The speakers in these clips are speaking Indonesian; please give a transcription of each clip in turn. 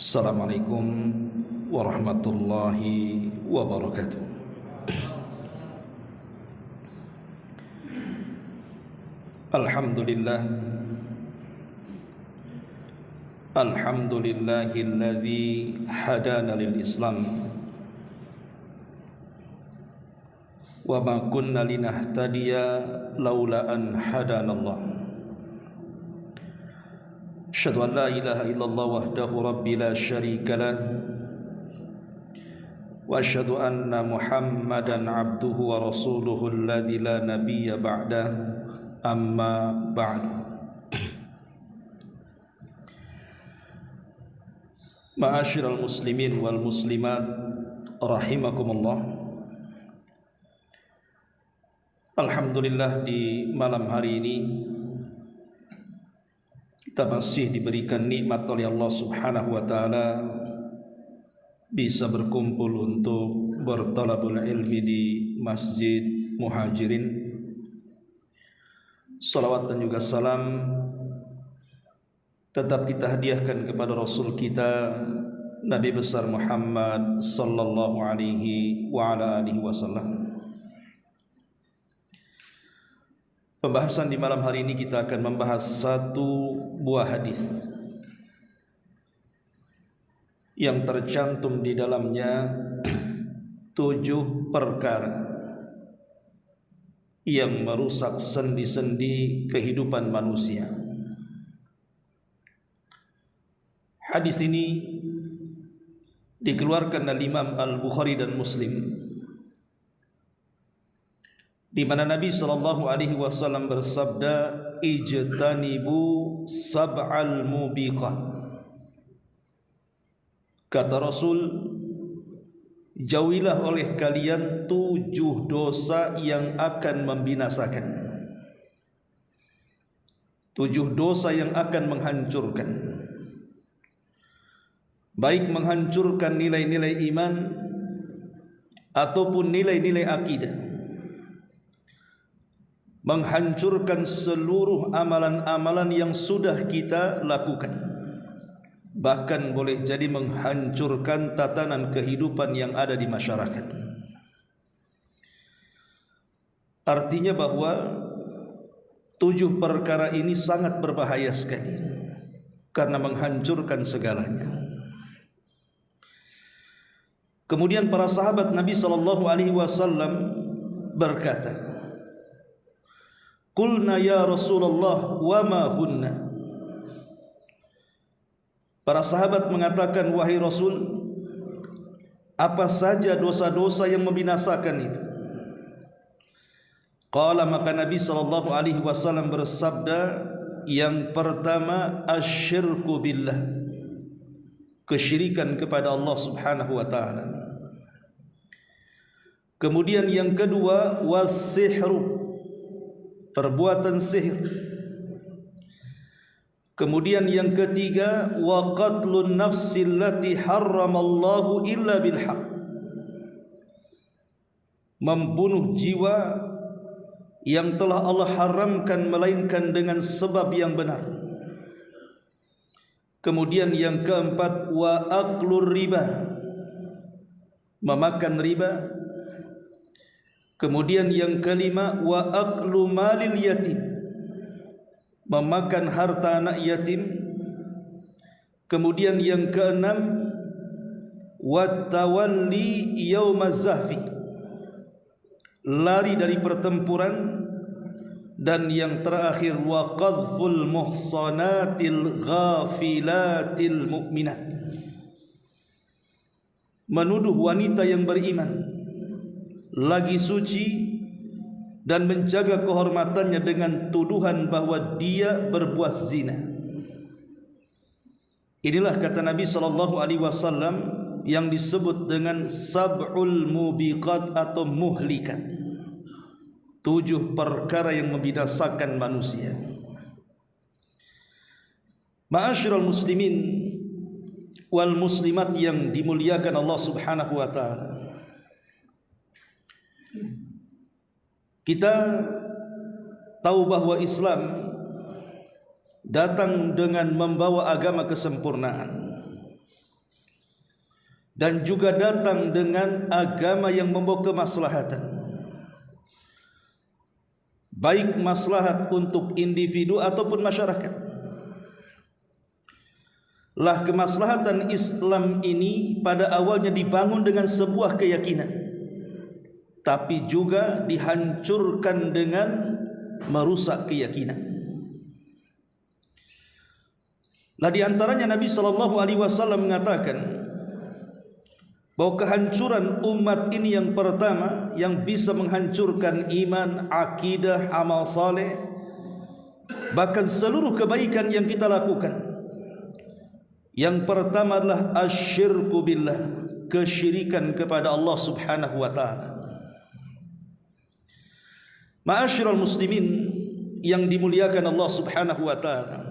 Assalamualaikum warahmatullahi wabarakatuh. Alhamdulillah, alhamdulillahilladzi hadana lil Islam wa ma kunna linahtadiya laula an hadanallah. Asyhadu an la ilaha illallah wahdahu rabbi la syarika lah wa asyhadu anna Muhammadan abduhu wa rasuluhu alladzi la nabiyya ba'dah, amma ba'du. Ma'asyiral muslimin wal muslimat rahimakumullah. Alhamdulillah, di malam hari ini kita masih diberikan nikmat oleh Allah Subhanahu wa taala bisa berkumpul untuk bertalabul ilmi di Masjid Muhajirin. Salawat dan juga salam tetap kita hadiahkan kepada Rasul kita Nabi besar Muhammad sallallahu alaihi wa ala alihi wasallam. Pembahasan di malam hari ini kita akan membahas satu buah hadis yang tercantum di dalamnya 7 perkara yang merusak sendi-sendi kehidupan manusia. Hadis ini dikeluarkan oleh Imam Al-Bukhari dan Muslim, di mana Nabi sallallahu alaihi wasallam bersabda, ijtanibu sab'al mubiqat. Kata Rasul, jauhilah oleh kalian 7 dosa yang akan membinasakan, 7 dosa yang akan menghancurkan, baik menghancurkan nilai-nilai iman ataupun nilai-nilai akidah, menghancurkan seluruh amalan-amalan yang sudah kita lakukan, bahkan boleh jadi menghancurkan tatanan kehidupan yang ada di masyarakat. Artinya bahwa 7 perkara ini sangat berbahaya sekali karena menghancurkan segalanya. Kemudian para sahabat Nabi sallallahu alaihi wasallam berkata, qulna ya Rasulullah wa ma hunna. Para sahabat mengatakan, wahai Rasul, apa saja dosa-dosa yang membinasakan itu? Qala, maka Nabi sallallahu alaihi wasallam bersabda, yang pertama asyirku billah, kesyirikan kepada Allah Subhanahu wa taala. Kemudian yang kedua wasihru, perbuatan sihir. Kemudian yang ketiga wa qatlun nafsil lati harramallahu illa bil haqq, membunuh jiwa yang telah Allah haramkan melainkan dengan sebab yang benar. Kemudian yang keempat wa aklur riba, memakan riba. Kemudian yang kelima wa aklu malil yatim, memakan harta anak yatim. Kemudian yang keenam wa tawalli yaumaz zahfi, lari dari pertempuran. Dan yang terakhir wa qadhful muhsanatil ghafilatil mu'minat, menuduh wanita yang beriman lagi suci dan menjaga kehormatannya dengan tuduhan bahwa dia berbuat zina. Inilah kata Nabi sallallahu alaihi wasallam yang disebut dengan sab'ul mubiqat atau muhlikat, 7 perkara yang membinasakan manusia. Ma'asyiral muslimin wal muslimat yang dimuliakan Allah Subhanahu wa taala, kita tahu bahwa Islam datang dengan membawa agama kesempurnaan. dan juga datang dengan agama yang membawa kemaslahatan, baik maslahat untuk individu ataupun masyarakat. Lah kemaslahatan Islam ini pada awalnya dibangun dengan sebuah keyakinan, tapi juga dihancurkan dengan merusak keyakinan. Lah di antaranya Nabi SAW mengatakan bahwa kehancuran umat ini yang pertama yang bisa menghancurkan iman, akidah, amal saleh, bahkan seluruh kebaikan yang kita lakukan. Yang pertama adalah asyirku billah, kesyirikan kepada Allah Subhanahu wa taala. Ma'asyiral muslimin yang dimuliakan Allah Subhanahu wa taala,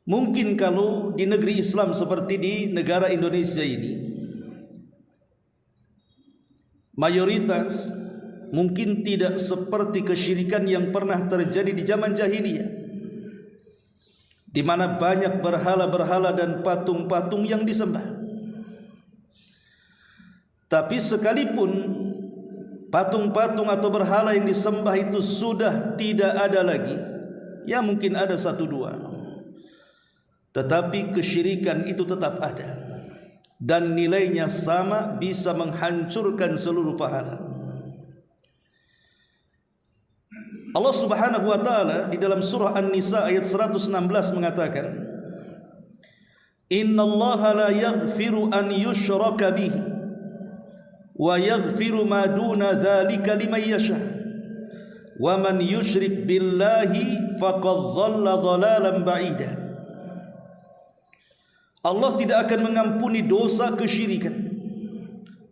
mungkin kalau di negeri Islam seperti di negara Indonesia ini, mayoritas mungkin tidak seperti kesyirikan yang pernah terjadi di zaman jahiliyah, di mana banyak berhala-berhala dan patung-patung yang disembah. Tapi sekalipun patung-patung atau berhala yang disembah itu sudah tidak ada lagi, ya mungkin ada satu dua, tetapi kesyirikan itu tetap ada dan nilainya sama, bisa menghancurkan seluruh pahala. Allah Subhanahu wa taala di dalam surah An-Nisa ayat 116 mengatakan, "Innallaha la yaghfiru an yushraka bihi wa yaghfiru ma duna dzalika liman yasha wa man yusyrik billahi faqad dhalla dhalalan ba'ida." Allah tidak akan mengampuni dosa kesyirikan,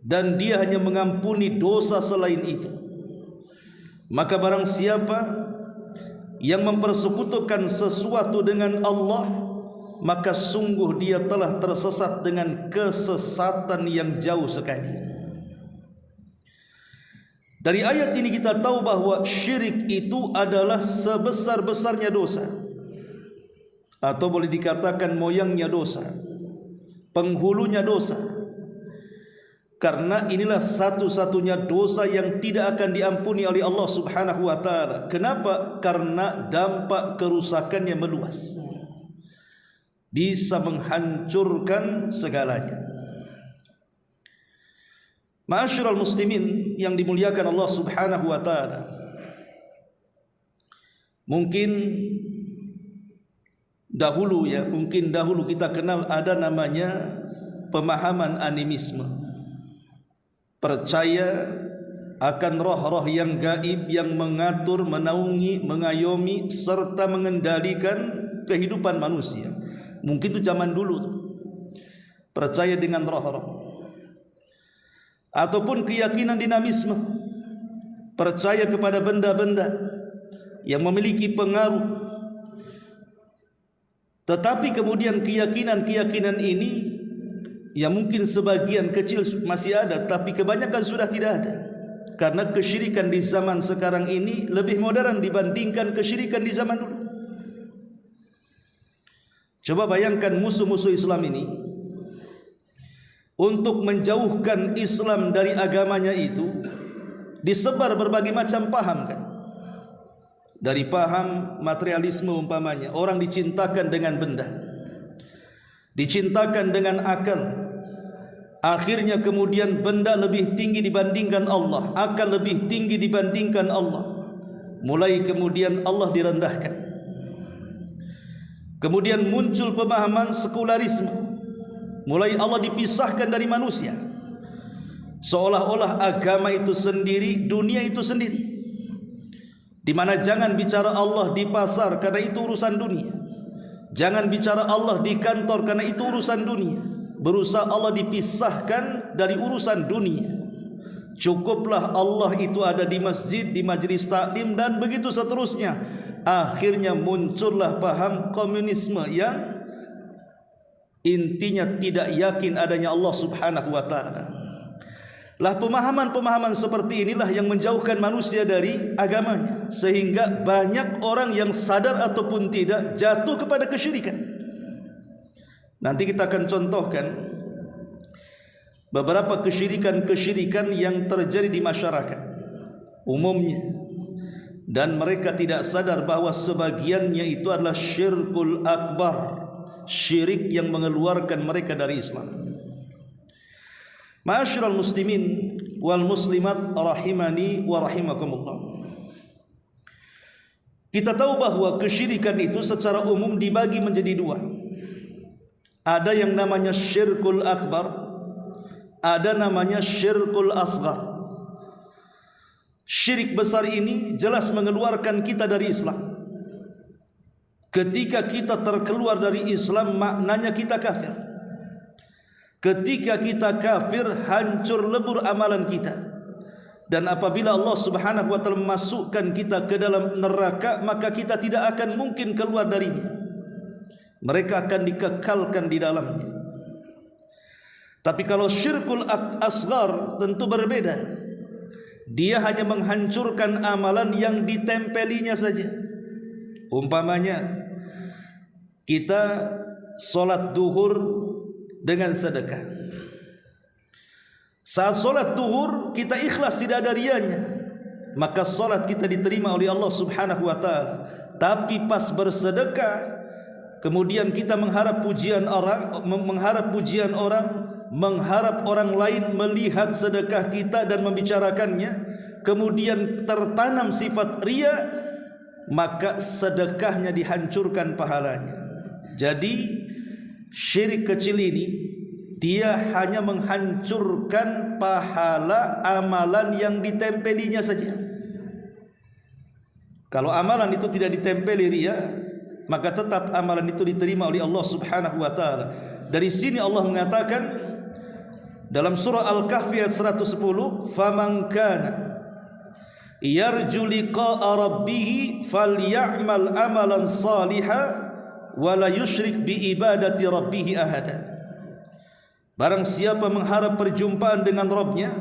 dan Dia hanya mengampuni dosa selain itu. Maka barang siapa yang mempersekutukan sesuatu dengan Allah, maka sungguh dia telah tersesat dengan kesesatan yang jauh sekali. Dari ayat ini kita tahu bahwa syirik itu adalah sebesar-besarnya dosa, atau boleh dikatakan moyangnya dosa, penghulunya dosa. Karena inilah satu-satunya dosa yang tidak akan diampuni oleh Allah Subhanahu wa taala. Kenapa? Karena dampak kerusakannya meluas, bisa menghancurkan segalanya. Ma'asyiral muslimin yang dimuliakan Allah Subhanahu wa taala, mungkin dahulu kita kenal ada namanya pemahaman animisme, percaya akan roh-roh yang gaib yang mengatur, menaungi, mengayomi serta mengendalikan kehidupan manusia. Mungkin itu zaman dulu percaya dengan roh-roh. Ataupun keyakinan dinamisme, percaya kepada benda-benda yang memiliki pengaruh. Tetapi kemudian keyakinan-keyakinan ini, ya mungkin sebagian kecil masih ada, tapi kebanyakan sudah tidak ada. Karena kesyirikan di zaman sekarang ini lebih modern dibandingkan kesyirikan di zaman dulu. Coba bayangkan musuh-musuh Islam ini, untuk menjauhkan Islam dari agamanya itu, disebar berbagai macam paham kan. Dari paham materialisme umpamanya, orang dicintakan dengan benda, dicintakan dengan akal. Akhirnya kemudian benda lebih tinggi dibandingkan Allah, akal lebih tinggi dibandingkan Allah. Mulai kemudian Allah direndahkan. Kemudian muncul pemahaman sekularisme. Mulai Allah dipisahkan dari manusia, seolah-olah agama itu sendiri, dunia itu sendiri, di mana jangan bicara Allah di pasar karena itu urusan dunia, jangan bicara Allah di kantor karena itu urusan dunia. Berusaha Allah dipisahkan dari urusan dunia. Cukuplah Allah itu ada di masjid, di majelis taklim, dan begitu seterusnya. Akhirnya muncullah paham komunisme yang intinya tidak yakin adanya Allah Subhanahu wa taala. Lah pemahaman-pemahaman seperti inilah yang menjauhkan manusia dari agamanya, sehingga banyak orang yang sadar ataupun tidak jatuh kepada kesyirikan. Nanti kita akan contohkan beberapa kesyirikan-kesyirikan yang terjadi di masyarakat umumnya, dan mereka tidak sadar bahwa sebagiannya itu adalah syirkul akbar, syirik yang mengeluarkan mereka dari Islam. Ma'asyiral muslimin wal muslimat rahimani wa rahimakumullah. Kita tahu bahwa kesyirikan itu secara umum dibagi menjadi dua. Ada yang namanya syirkul akbar, ada namanya syirkul asghar. Syirik besar ini jelas mengeluarkan kita dari Islam. Ketika kita terkeluar dari Islam, maknanya kita kafir. Ketika kita kafir, hancur lebur amalan kita. Dan apabila Allah Subhanahu wa taala memasukkan kita ke dalam neraka, maka kita tidak akan mungkin keluar darinya. Mereka akan dikekalkan di dalamnya. Tapi kalau syirkul asghar tentu berbeda. Dia hanya menghancurkan amalan yang ditempelinya saja. Umpamanya kita sholat duhur dengan sedekah. Saat sholat duhur kita ikhlas, tidak ada rianya, maka sholat kita diterima oleh Allah Subhanahu wa ta'ala. Tapi pas bersedekah, kemudian kita mengharap pujian orang, mengharap orang lain melihat sedekah kita dan membicarakannya, kemudian tertanam sifat riya, maka sedekahnya dihancurkan pahalanya. Jadi syirik kecil ini dia hanya menghancurkan pahala amalan yang ditempelinya saja. Kalau amalan itu tidak ditempeli riya, maka tetap amalan itu diterima oleh Allah Subhanahu wa taala. Dari sini Allah mengatakan dalam surah Al-Kahfi ayat 110, "Faman kana yarju liqa'a rabbih falyamal amalan salihan wa la yusyrik bi ibadati rabbih ahada." Barang siapa mengharap perjumpaan dengan Rabbnya,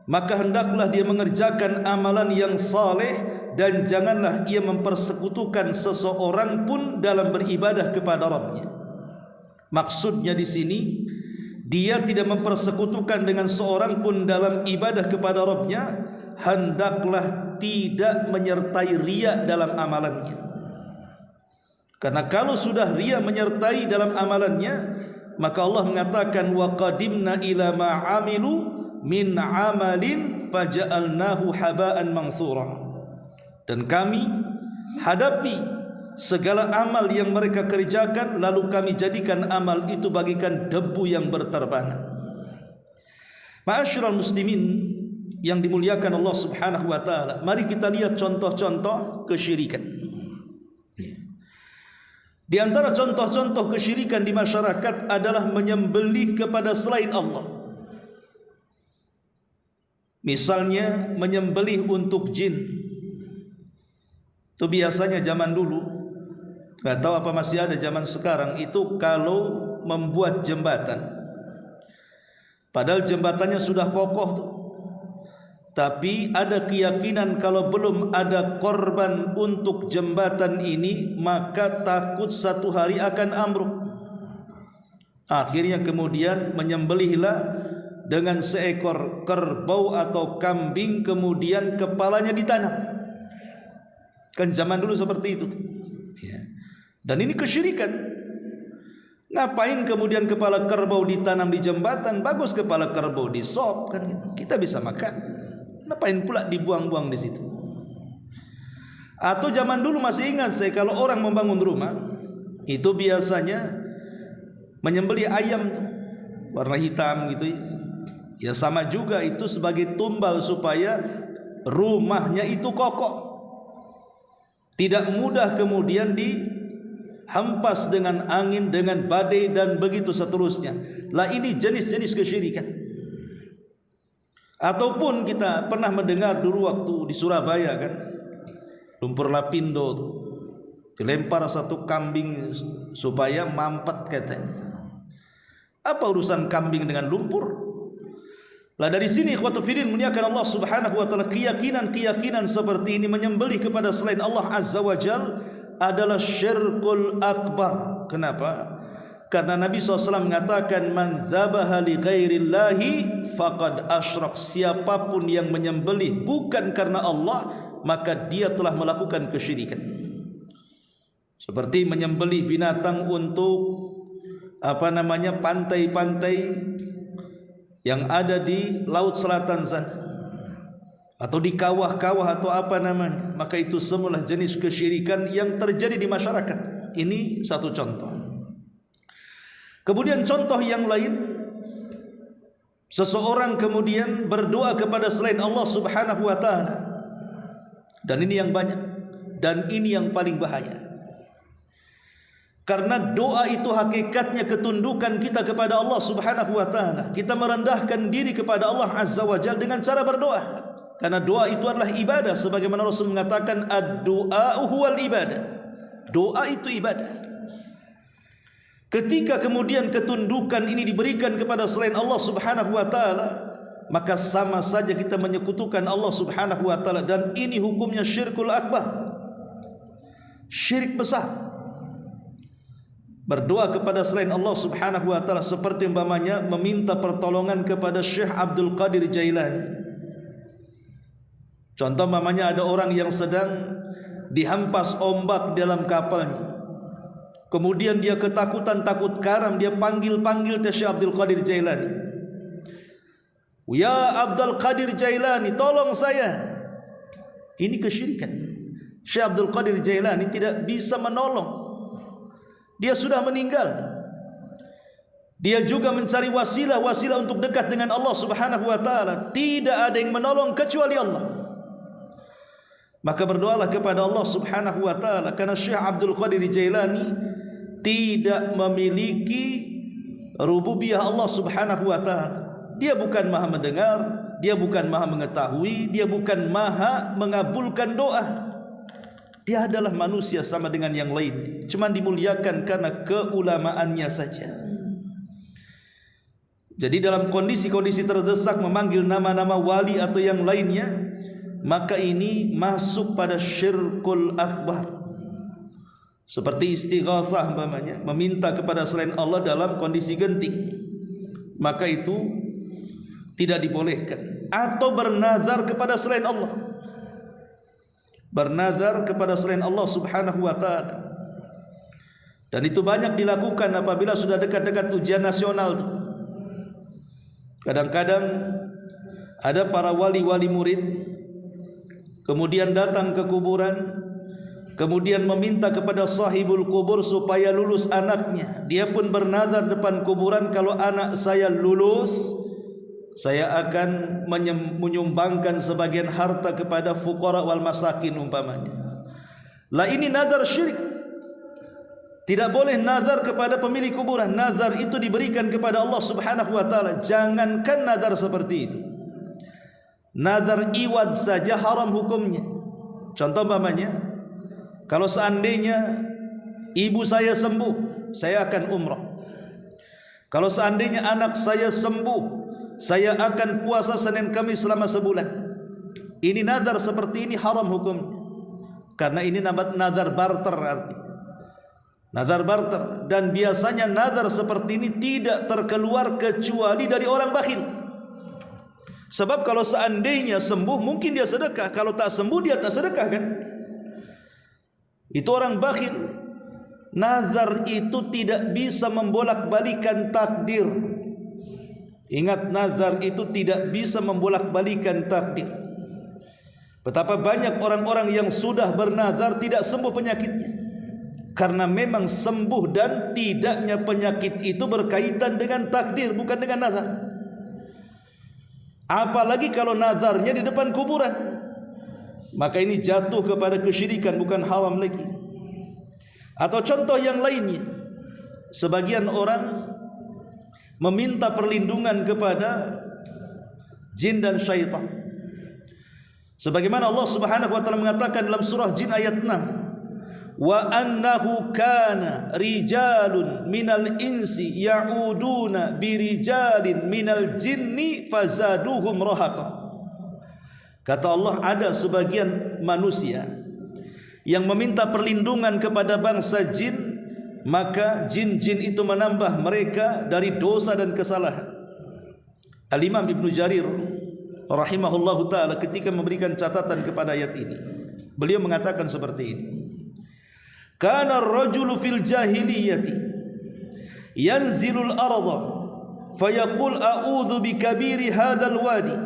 maka hendaklah dia mengerjakan amalan yang saleh dan janganlah ia mempersekutukan seseorang pun dalam beribadah kepada Rabbnya. Maksudnya di sini dia tidak mempersekutukan dengan seorang pun dalam ibadah kepada Rabbnya, hendaklah tidak menyertai riya dalam amalannya. Karena kalau sudah riya menyertai dalam amalannya, maka Allah mengatakan wa qadimna ila ma amilu min amalin faja'alnahu haba'an manthura. Dan kami hadapi segala amal yang mereka kerjakan, lalu kami jadikan amal itu bagikan debu yang berterbangan. Ma'asyiral muslimin yang dimuliakan Allah Subhanahu wa taala, mari kita lihat contoh-contoh kesyirikan. Di antara contoh-contoh kesyirikan di masyarakat adalah menyembelih kepada selain Allah. Misalnya menyembelih untuk jin. Itu biasanya zaman dulu, nggak tahu apa masih ada zaman sekarang, itu kalau membuat jembatan, padahal jembatannya sudah kokoh tuh, tapi ada keyakinan kalau belum ada korban untuk jembatan ini, maka takut satu hari akan ambruk. Akhirnya kemudian menyembelihlah dengan seekor kerbau atau kambing, kemudian kepalanya ditanam. Kan zaman dulu seperti itu. Dan ini kesyirikan. Ngapain kemudian kepala kerbau ditanam di jembatan? Bagus kepala kerbau disop, kan gitu. Kita bisa makan. Ngapain pula dibuang-buang di situ? Atau zaman dulu masih ingat saya, kalau orang membangun rumah itu biasanya menyembelih ayam tuh, warna hitam gitu ya. Ya sama juga itu sebagai tumbal supaya rumahnya itu kokoh, tidak mudah kemudian dihempas dengan angin, dengan badai dan begitu seterusnya. Lah ini jenis-jenis kesyirikan. Ataupun kita pernah mendengar dulu waktu di Surabaya kan, lumpur lapindo tuh, dilempar satu kambing supaya mampet katanya. Apa urusan kambing dengan lumpur? Lah dari sini ikhwatu fillah muliakan Allah Subhanahu wa taala, keyakinan seperti ini menyembelih kepada selain Allah Azza wa Jal adalah syirkul akbar. Kenapa? Karena Nabi SAW mengatakan, man dzabaha li ghairillahi faqad asyrak. Siapapun yang menyembelih bukan karena Allah, maka dia telah melakukan kesyirikan. Seperti menyembelih binatang untuk pantai-pantai yang ada di laut selatan sana, atau di kawah-kawah atau maka itu semua jenis kesyirikan yang terjadi di masyarakat. Ini satu contoh. Kemudian contoh yang lain, seseorang kemudian berdoa kepada selain Allah Subhanahu wa taala. Dan ini yang banyak, dan ini yang paling bahaya. Karena doa itu hakikatnya ketundukan kita kepada Allah Subhanahu wa taala. Kita merendahkan diri kepada Allah Azza wa Jalla dengan cara berdoa. Karena doa itu adalah ibadah, sebagaimana Rasul mengatakan ad-du'a huwal ibadah. Doa itu ibadah. Ketika kemudian ketundukan ini diberikan kepada selain Allah Subhanahu wa taala, maka sama saja kita menyekutukan Allah Subhanahu wa taala, dan ini hukumnya syirkul akbar. Syirik besar. Berdoa kepada selain Allah Subhanahu wa taala seperti umpamanya meminta pertolongan kepada Syekh Abdul Qadir Jailani. Contoh umpamanya ada orang yang sedang dihampas ombak dalam kapalnya. Kemudian dia ketakutan, takut karam, dia panggil Syekh Abdul Qadir Jailani. Ya Abdul Qadir Jailani, tolong saya. Ini kesyirikan. Syekh Abdul Qadir Jailani tidak bisa menolong. Dia sudah meninggal. Dia juga mencari wasilah untuk dekat dengan Allah Subhanahu wa taala. Tidak ada yang menolong kecuali Allah. Maka berdoalah kepada Allah Subhanahu wa taala, karena Syekh Abdul Qadir Jailani tidak memiliki rububiyah Allah Subhanahu wa taala. Dia bukan maha mendengar, dia bukan maha mengetahui, dia bukan maha mengabulkan doa. Dia adalah manusia sama dengan yang lain, cuma dimuliakan karena keulamaannya saja. Jadi dalam kondisi-kondisi terdesak memanggil nama-nama wali atau yang lainnya, maka ini masuk pada syirkul akbar. Seperti istighatsah umpamanya, meminta kepada selain Allah dalam kondisi genting, maka itu tidak dibolehkan. Atau bernazar kepada selain Allah, bernazar kepada selain Allah Subhanahu wa taala. Dan itu banyak dilakukan apabila sudah dekat-dekat ujian nasional. Kadang-kadang ada para wali-wali murid kemudian datang ke kuburan, kemudian meminta kepada sahibul kubur supaya lulus anaknya. Dia pun bernazar depan kuburan, kalau anak saya lulus, saya akan menyumbangkan sebagian harta kepada fuqara wal masakin umpamanya. Lah ini nazar syirik. Tidak boleh nazar kepada pemilik kuburan. Nazar itu diberikan kepada Allah Subhanahu wa taala. Jangankan nazar seperti itu, nazar iwad saja haram hukumnya. Contoh umpamanya, kalau seandainya ibu saya sembuh, saya akan umrah. Kalau seandainya anak saya sembuh, saya akan puasa Senin Kamis selama sebulan. Ini nazar seperti ini haram hukumnya, karena ini nazar barter artinya. Nazar barter. Dan biasanya nazar seperti ini tidak terkeluar kecuali dari orang bakhil. Sebab kalau seandainya sembuh mungkin dia sedekah, kalau tak sembuh dia tak sedekah kan? Itu orang bakhil. Nazar itu tidak bisa membolak-balikan takdir. Ingat, nazar itu tidak bisa membolak-balikan takdir. Betapa banyak orang-orang yang sudah bernazar tidak sembuh penyakitnya, karena memang sembuh dan tidaknya penyakit itu berkaitan dengan takdir, bukan dengan nazar. Apalagi kalau nazarnya di depan kuburan, maka ini jatuh kepada kesyirikan, bukan haram lagi. Atau contoh yang lainnya, sebagian orang meminta perlindungan kepada jin dan syaitan. Sebagaimana Allah Subhanahu wa taala mengatakan dalam surah Jin ayat 6, wa annahu kana rijalun minal insi ya'uduna birijalin minal jinni fazaduhum rahaqa. Kata Allah, ada sebagian manusia yang meminta perlindungan kepada bangsa jin maka jin-jin itu menambah mereka dari dosa dan kesalahan. Al-Imam Ibnu Jarir rahimahullahu ta'ala ketika memberikan catatan kepada ayat ini, beliau mengatakan seperti ini: kana ar-rajulu fil jahiliyati yanzilul arda fayaqul a'udzu bikabiri hadzal wadi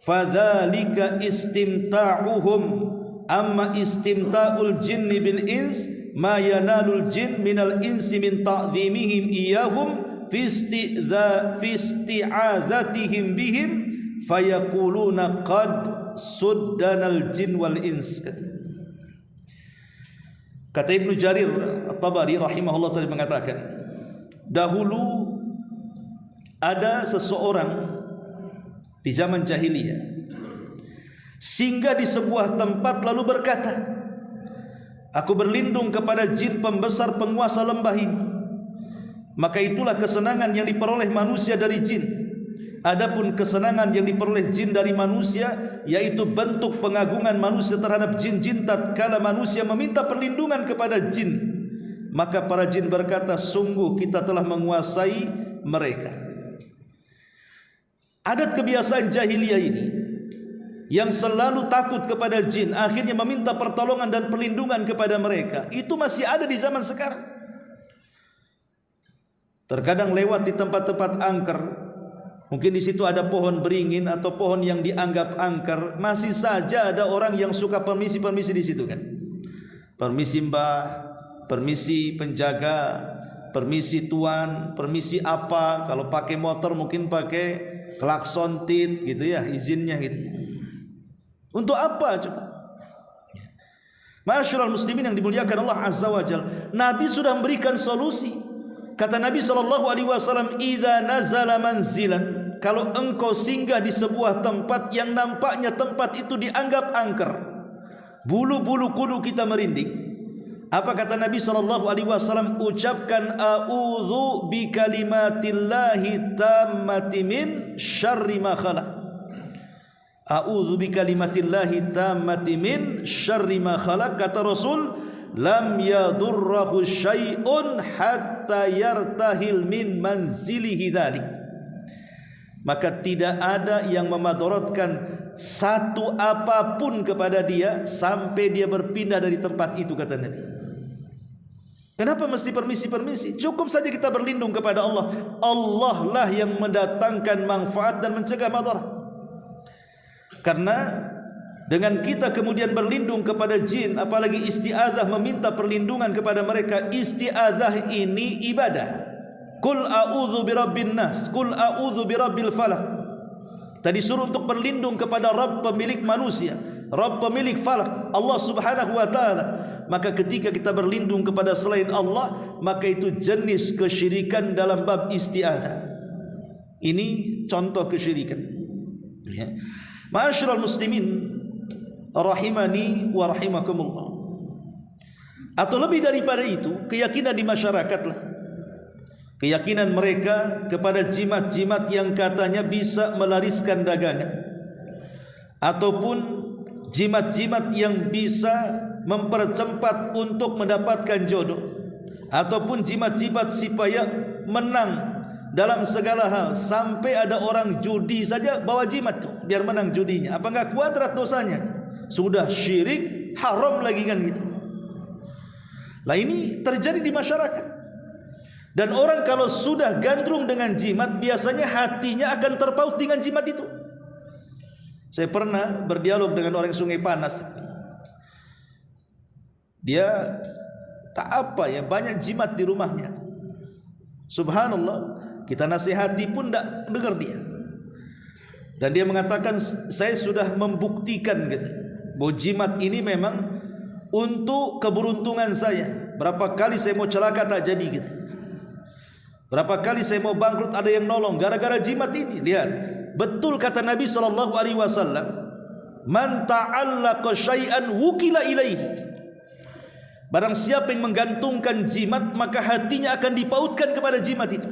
fadzalika istimta'uhum amma istimta'ul jinni bil ins ma yanalul jin minal insi min ta'zimihim iyahum fi isti'adzatihim bihim fayaquluna qad suddanal jin wal ins. Kata Ibnu Jarir At-Tabari rahimahullah tadi mengatakan, dahulu ada seseorang di zaman jahiliyah singgah di sebuah tempat lalu berkata, aku berlindung kepada jin pembesar penguasa lembah ini. Maka itulah kesenangan yang diperoleh manusia dari jin. Adapun kesenangan yang diperoleh jin dari manusia, yaitu bentuk pengagungan manusia terhadap jin-jin tatkala manusia meminta perlindungan kepada jin, maka para jin berkata, sungguh kita telah menguasai mereka. Adat kebiasaan jahiliyah ini yang selalu takut kepada jin, akhirnya meminta pertolongan dan perlindungan kepada mereka, itu masih ada di zaman sekarang. Terkadang lewat di tempat-tempat angker, mungkin di situ ada pohon beringin atau pohon yang dianggap angker, masih saja ada orang yang suka permisi-permisi di situ kan. Permisi mbah, permisi penjaga, permisi tuan, permisi apa. Kalau pakai motor mungkin pakai klakson tit gitu ya, izinnya gitu. Untuk apa coba? Ma'asyiral muslimin yang dimuliakan Allah Azza wa Jalla, Nabi sudah memberikan solusi. Kata Nabi SAW, idza nazala manzilan, kalau engkau singgah di sebuah tempat yang nampaknya tempat itu dianggap angker, bulu-bulu kudu kita merinding. Apa kata Nabi SAW? Ucapkan a'udzu bi kalimatillahi tammati min syarri ma khalaq. A'udzu bi kalimatillahi tammati min syarri ma khalaq. Kata Rasul, lam yadurrahu syai'un hatta yartahil min manzilihi dzalik. Maka tidak ada yang memadaratkan satu apapun kepada dia sampai dia berpindah dari tempat itu, kata Nabi. Kenapa mesti permisi-permisi? Cukup saja kita berlindung kepada Allah. Allah lah yang mendatangkan manfaat dan mencegah madarat. Karena dengan kita kemudian berlindung kepada jin, apalagi isti'adzah, meminta perlindungan kepada mereka, isti'adzah ini ibadah. Qul a'udzu birabbin nas, qul a'udzu birabbil falaq. Tadi suruh untuk berlindung kepada Rabb pemilik manusia, Rabb pemilik falak, Allah Subhanahu wa taala. Maka ketika kita berlindung kepada selain Allah, maka itu jenis kesyirikan dalam bab isti'adzah. Ini contoh kesyirikan. Ya. Ma'asyiral muslimin rahimani wa rahimakumullah. Atau lebih daripada itu, keyakinan di masyarakat lah, keyakinan mereka kepada jimat-jimat yang katanya bisa melariskan dagangan, ataupun jimat-jimat yang bisa mempercepat untuk mendapatkan jodoh, ataupun jimat-jimat supaya menang dalam segala hal. Sampai ada orang judi saja bawa jimat tuh biar menang judinya. Apa enggak kuadrat dosanya? Sudah syirik, haram lagi kan gitu. Lah ini terjadi di masyarakat. Dan orang kalau sudah gandrung dengan jimat, biasanya hatinya akan terpaut dengan jimat itu. Saya pernah berdialog dengan orang Sungai Panas. Dia tak apa ya, banyak jimat di rumahnya. Subhanallah, kita nasihati pun tak dengar dia. Dan dia mengatakan, saya sudah membuktikan gitu, bahwa jimat ini memang untuk keberuntungan saya. Berapa kali saya mau celaka tak jadi gitu. Berapa kali saya mau bangkrut ada yang nolong gara-gara jimat ini. Lihat, betul kata Nabi SAW, man ta'allaqa syai'an wukila ilaihi. Barang siapa yang menggantungkan jimat, maka hatinya akan dipautkan kepada jimat itu.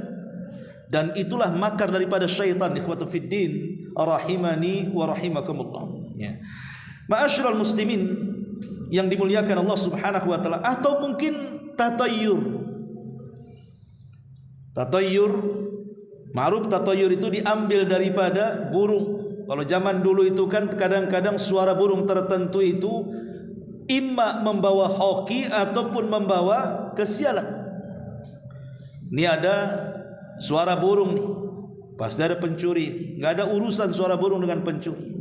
Dan itulah makar daripada syaitan. Ikhwatu fiddin rahimani wa rahimakumullah. Ya. Ma'asyiral muslimin yang dimuliakan Allah Subhanahu wa taala, atau mungkin tatayyur. Tatayyur, ma'ruf tatayyur itu diambil daripada burung. Kalau zaman dulu itu kan kadang-kadang suara burung tertentu itu imma membawa hoki ataupun membawa kesialan. Ini ada suara burung nih, pasti ada pencuri nih. Nggak ada urusan suara burung dengan pencuri.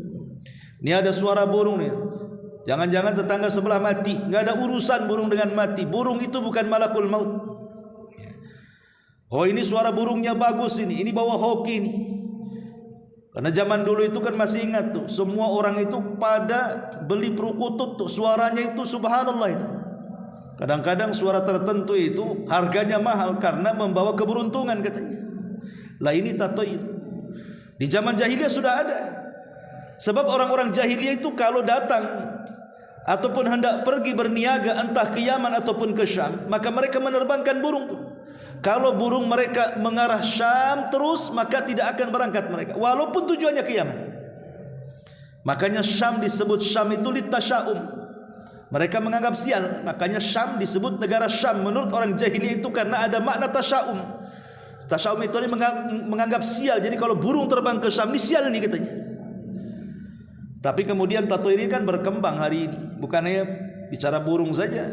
Ini ada suara burung nih, jangan-jangan tetangga sebelah mati. Nggak ada urusan burung dengan mati. Burung itu bukan malakul maut. Oh, ini suara burungnya bagus ini bawa hoki nih. Karena zaman dulu itu kan masih ingat tuh, semua orang itu pada beli perukutut tuh, suaranya itu subhanallah itu. Kadang-kadang suara tertentu itu harganya mahal karena membawa keberuntungan katanya. Lah ini tatayyur. Di zaman jahiliyah sudah ada. Sebab orang-orang jahiliyah itu kalau datang ataupun hendak pergi berniaga entah ke Yaman ataupun ke Syam, maka mereka menerbangkan burung tuh. Kalau burung mereka mengarah Syam terus, maka tidak akan berangkat mereka, walaupun tujuannya ke Yaman. Makanya Syam disebut Syam itu litasyaum. Mereka menganggap sial, makanya Syam disebut negara Syam menurut orang jahiliyah itu karena ada makna tasyaum. Tasyaum itu menganggap sial. Jadi kalau burung terbang ke Syam, ini sial nih katanya. Tapi kemudian tatayyur ini kan berkembang hari ini, bukan hanya bicara burung saja.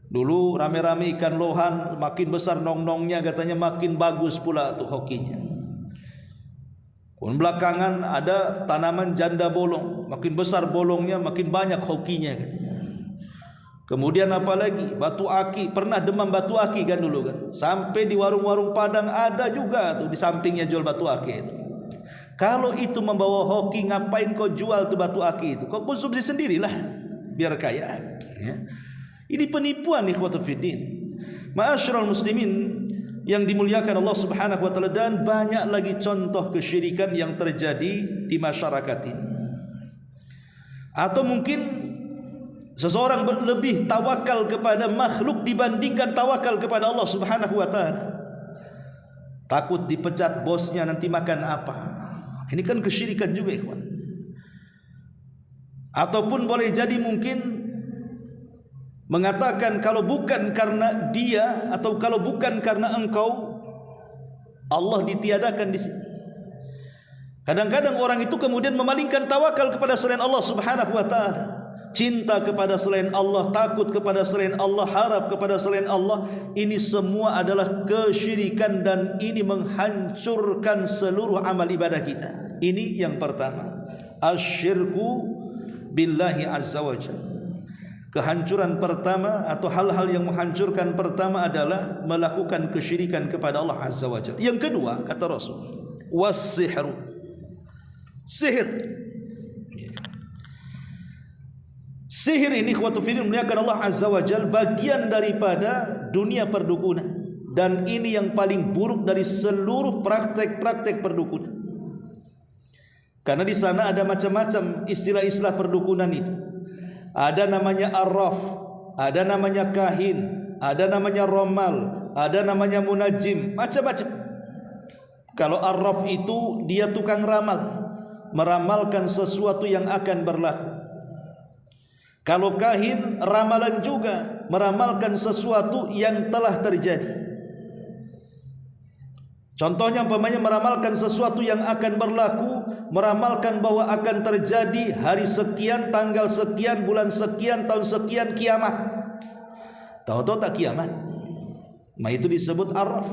Dulu rame-rame ikan lohan, makin besar nong-nongnya katanya makin bagus pula tuh hokinya. Kemudian belakangan ada tanaman janda bolong, makin besar bolongnya makin banyak hokinya katanya. Kemudian apalagi batu aki, pernah demam batu aki kan dulu kan, sampai di warung-warung Padang ada juga tuh di sampingnya jual batu aki itu. Kalau itu membawa hoki, ngapain kau jual tuh batu aki itu? Kau konsumsi sendirilah biar kaya ya. Ini penipuan ikhwatul fiddin. Ma'asyiral muslimin yang dimuliakan Allah Subhanahu wa taala, dan banyak lagi contoh kesyirikan yang terjadi di masyarakat ini. Atau mungkin seseorang lebih tawakal kepada makhluk dibandingkan tawakal kepada Allah Subhanahu wa taala. Takut dipecat bosnya nanti makan apa. Ini kan kesyirikan juga ikhwan. Ataupun boleh jadi mungkin mengatakan kalau bukan karena dia atau kalau bukan karena engkau, Allah ditiadakan di sini. Kadang-kadang orang itu kemudian memalingkan tawakal kepada selain Allah Subhanahu wa taala. Cinta kepada selain Allah, takut kepada selain Allah, harap kepada selain Allah. Ini semua adalah kesyirikan dan ini menghancurkan seluruh amal ibadah kita. Ini yang pertama, asyirku billahi azza wa jalla. Kehancuran pertama atau hal-hal yang menghancurkan pertama adalah melakukan kesyirikan kepada Allah Azza wa Jalla. Yang kedua kata Rasul, was-sihru, sihir. Sihir ini ikhwatu fillah muliakan Allah Azza wa Jalla, bagian daripada dunia perdukunan, dan ini yang paling buruk dari seluruh praktek-praktek perdukunan. Karena di sana ada macam-macam istilah-istilah perdukunan itu. Ada namanya arraf, ada namanya kahin, ada namanya romal, ada namanya munajim, macam-macam. Kalau arraf itu dia tukang ramal, meramalkan sesuatu yang akan berlaku. Kalau kahin, ramalan juga, meramalkan sesuatu yang telah terjadi. Contohnya umpamanya meramalkan sesuatu yang akan berlaku, meramalkan bahwa akan terjadi hari sekian, tanggal sekian, bulan sekian, tahun sekian, kiamat. Tahu-tahu tak kiamat. Nah itu disebut arraf.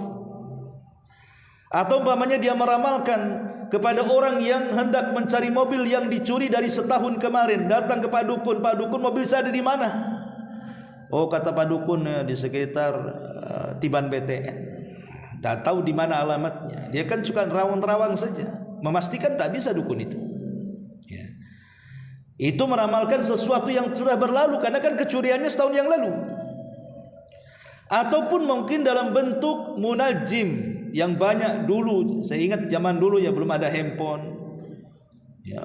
Atau umpamanya dia meramalkan kepada orang yang hendak mencari mobil yang dicuri dari setahun kemarin, datang ke Pak Dukun, Pak Dukun mobil saya ada di mana? Oh kata Pak Dukun di sekitar Tiban BTN. Tak tahu di mana alamatnya. Dia kan suka rawang-rawang saja. Memastikan tak bisa dukun itu. Ya. Itu meramalkan sesuatu yang sudah berlalu karena kan kecuriannya setahun yang lalu. Ataupun mungkin dalam bentuk munajim yang banyak dulu. Saya ingat zaman dulu ya belum ada handphone. Ya,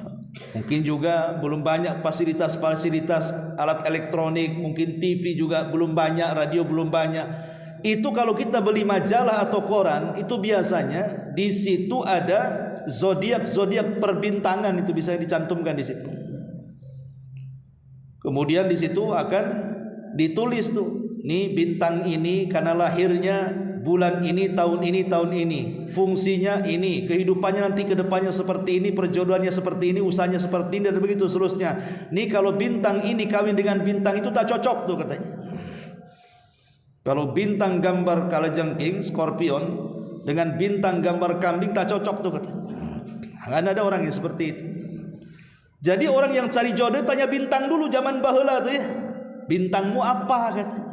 mungkin juga belum banyak fasilitas-fasilitas alat elektronik, mungkin TV juga belum banyak, radio belum banyak. Itu kalau kita beli majalah atau koran, itu biasanya di situ ada zodiak perbintangan, itu bisa dicantumkan di situ. Kemudian di situ akan ditulis tuh nih bintang ini karena lahirnya bulan ini, tahun ini, fungsinya ini, kehidupannya nanti ke depannya seperti ini, perjodohannya seperti ini, usahanya seperti ini, dan begitu seterusnya. Nih kalau bintang ini kawin dengan bintang itu tak cocok tuh katanya. Kalau bintang gambar kalajengking, Scorpion, dengan bintang gambar kambing tak cocok tuh katanya. Kan ada orang yang seperti itu. Jadi orang yang cari jodoh tanya bintang dulu, zaman baheula tuh ya. Bintangmu apa katanya.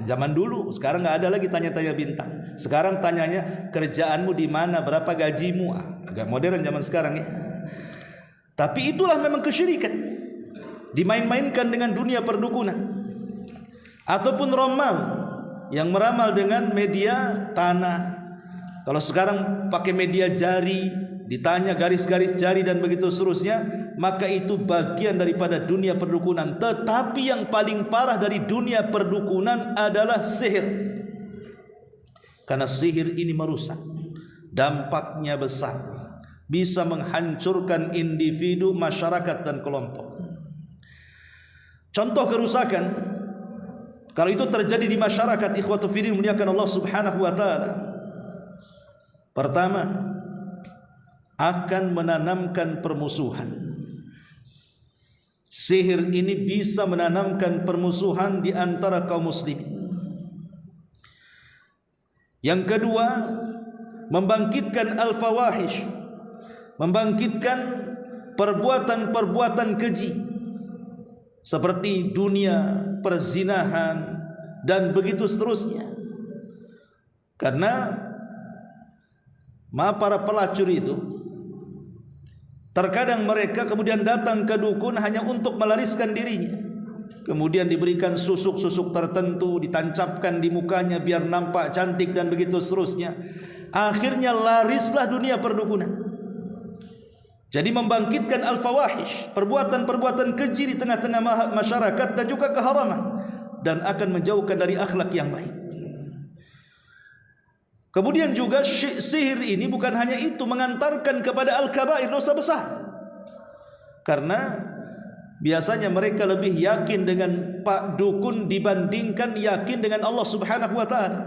Zaman dulu, sekarang nggak ada lagi tanya-tanya bintang. Sekarang tanyanya kerjaanmu di mana, berapa gajimu. Agak modern zaman sekarang ya. Tapi itulah memang kesyirikan. Dimain-mainkan dengan dunia perdukunan. Ataupun ramal, yang meramal dengan media tanah. Kalau sekarang pakai media jari, ditanya garis-garis jari dan begitu seterusnya, maka itu bagian daripada dunia perdukunan. Tetapi yang paling parah dari dunia perdukunan adalah sihir. Karena sihir ini merusak, dampaknya besar, bisa menghancurkan individu, masyarakat dan kelompok. Contoh kerusakan kalau itu terjadi di masyarakat, ikhwatu fiddin muliakan Allah Subhanahu wa taala. Pertama, akan menanamkan permusuhan. Sihir ini bisa menanamkan permusuhan di antara kaum muslimin. Yang kedua, membangkitkan al-fawahish, membangkitkan perbuatan-perbuatan keji seperti dunia perzinahan dan begitu seterusnya. Karena para pelacur itu terkadang mereka kemudian datang ke dukun hanya untuk melariskan dirinya. Kemudian diberikan susuk-susuk tertentu, ditancapkan di mukanya biar nampak cantik dan begitu seterusnya. Akhirnya larislah dunia perdukunan. Jadi membangkitkan al-fawahish, perbuatan-perbuatan keji di tengah-tengah masyarakat dan juga keharaman, dan akan menjauhkan dari akhlak yang baik. Kemudian juga sihir ini bukan hanya itu, mengantarkan kepada al-kabair, dosa besar. Karena biasanya mereka lebih yakin dengan pak dukun dibandingkan yakin dengan Allah Subhanahu wa taala.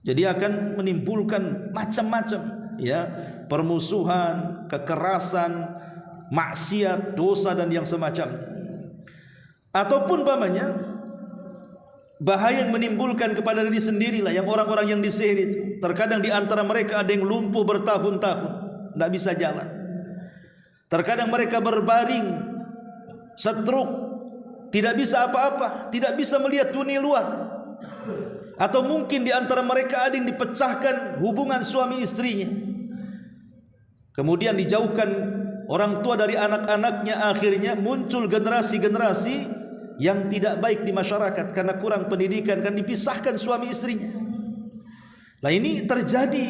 Jadi akan menimbulkan macam-macam ya, permusuhan, kekerasan, maksiat, dosa dan yang semacamnya. Ataupun umpamanya bahaya yang menimbulkan kepada diri sendirilah, yang orang-orang yang disihir itu. Terkadang di antara mereka ada yang lumpuh bertahun-tahun, tidak bisa jalan. Terkadang mereka berbaring, stroke, tidak bisa apa-apa, tidak bisa melihat dunia luar. Atau mungkin di antara mereka ada yang dipecahkan hubungan suami istrinya. Kemudian dijauhkan orang tua dari anak-anaknya, akhirnya muncul generasi-generasi yang tidak baik di masyarakat karena kurang pendidikan, kan dipisahkan suami istrinya. Nah ini terjadi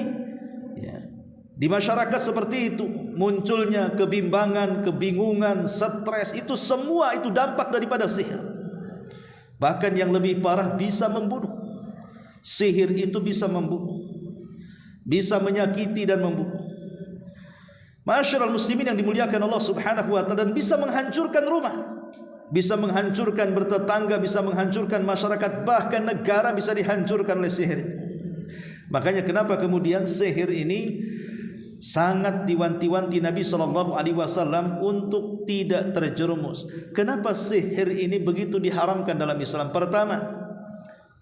ya, di masyarakat seperti itu, munculnya kebimbangan, kebingungan, stres, itu semua itu dampak daripada sihir. Bahkan yang lebih parah bisa membunuh. Sihir itu bisa membunuh, bisa menyakiti dan membunuh. Ma'asyiral muslimin yang dimuliakan Allah Subhanahu wa taala, dan bisa menghancurkan rumah, bisa menghancurkan bertetangga, bisa menghancurkan masyarakat, bahkan negara bisa dihancurkan oleh sihir. Makanya kenapa kemudian sihir ini sangat diwanti-wanti Nabi SAW untuk tidak terjerumus. Kenapa sihir ini begitu diharamkan dalam Islam? Pertama,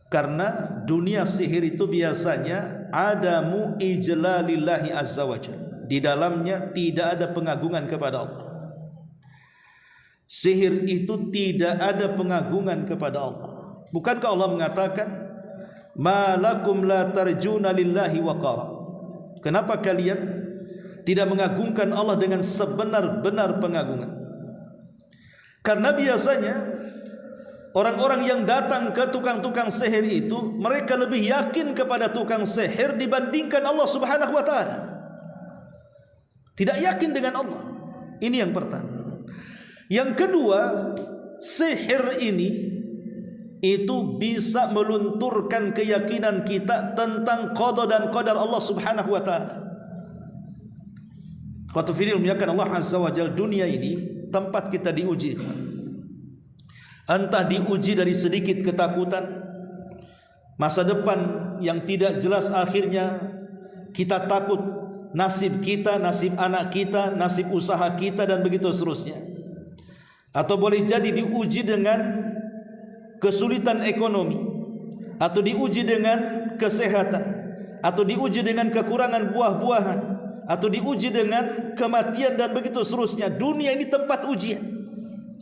karena dunia sihir itu biasanya adamu ijlalillahi azza wajalla. Di dalamnya tidak ada pengagungan kepada Allah. Sihir itu tidak ada pengagungan kepada Allah. Bukankah Allah mengatakan, "Ma lakum la tarjuna lillahi waqara"? Kenapa kalian tidak mengagungkan Allah dengan sebenar-benar pengagungan? Karena biasanya orang-orang yang datang ke tukang-tukang sihir itu, mereka lebih yakin kepada tukang sihir dibandingkan Allah Subhanahu wa taala. Tidak yakin dengan Allah. Ini yang pertama. Yang kedua, sihir ini itu bisa melunturkan keyakinan kita tentang qada dan qadar Allah Subhanahu wa taala. Qatu fil muliakan Allah azza wa jalla, dunia ini tempat kita diuji. Entah diuji dari sedikit ketakutan, masa depan yang tidak jelas, akhirnya kita takut nasib kita, nasib anak kita, nasib usaha kita, dan begitu seterusnya. Atau boleh jadi diuji dengan kesulitan ekonomi, atau diuji dengan kesehatan, atau diuji dengan kekurangan buah-buahan, atau diuji dengan kematian, dan begitu seterusnya. Dunia ini tempat ujian.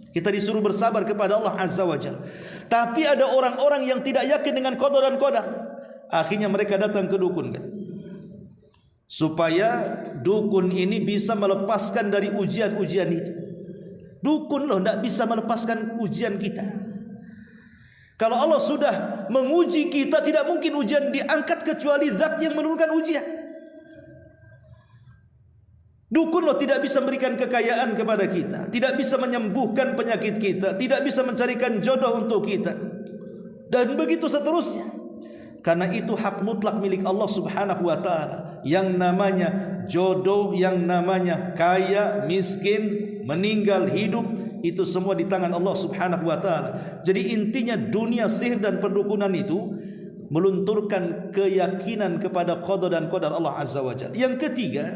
Kita disuruh bersabar kepada Allah Azza wa Jalla. Tapi ada orang-orang yang tidak yakin dengan qada dan qadar. Akhirnya mereka datang ke dukun, kan? Supaya dukun ini bisa melepaskan dari ujian-ujian itu. Dukun loh tidak bisa melepaskan ujian kita. Kalau Allah sudah menguji kita, tidak mungkin ujian diangkat kecuali zat yang menurunkan ujian. Dukun loh tidak bisa memberikan kekayaan kepada kita, tidak bisa menyembuhkan penyakit kita, tidak bisa mencarikan jodoh untuk kita, dan begitu seterusnya. Karena itu hak mutlak milik Allah Subhanahu wa ta'ala. Yang namanya jodoh, yang namanya kaya, miskin, meninggal, hidup, itu semua di tangan Allah Subhanahu wa ta'ala. Jadi intinya dunia sihir dan perdukunan itu melunturkan keyakinan kepada qada dan qadar Allah Azza wa Jalla. Yang ketiga,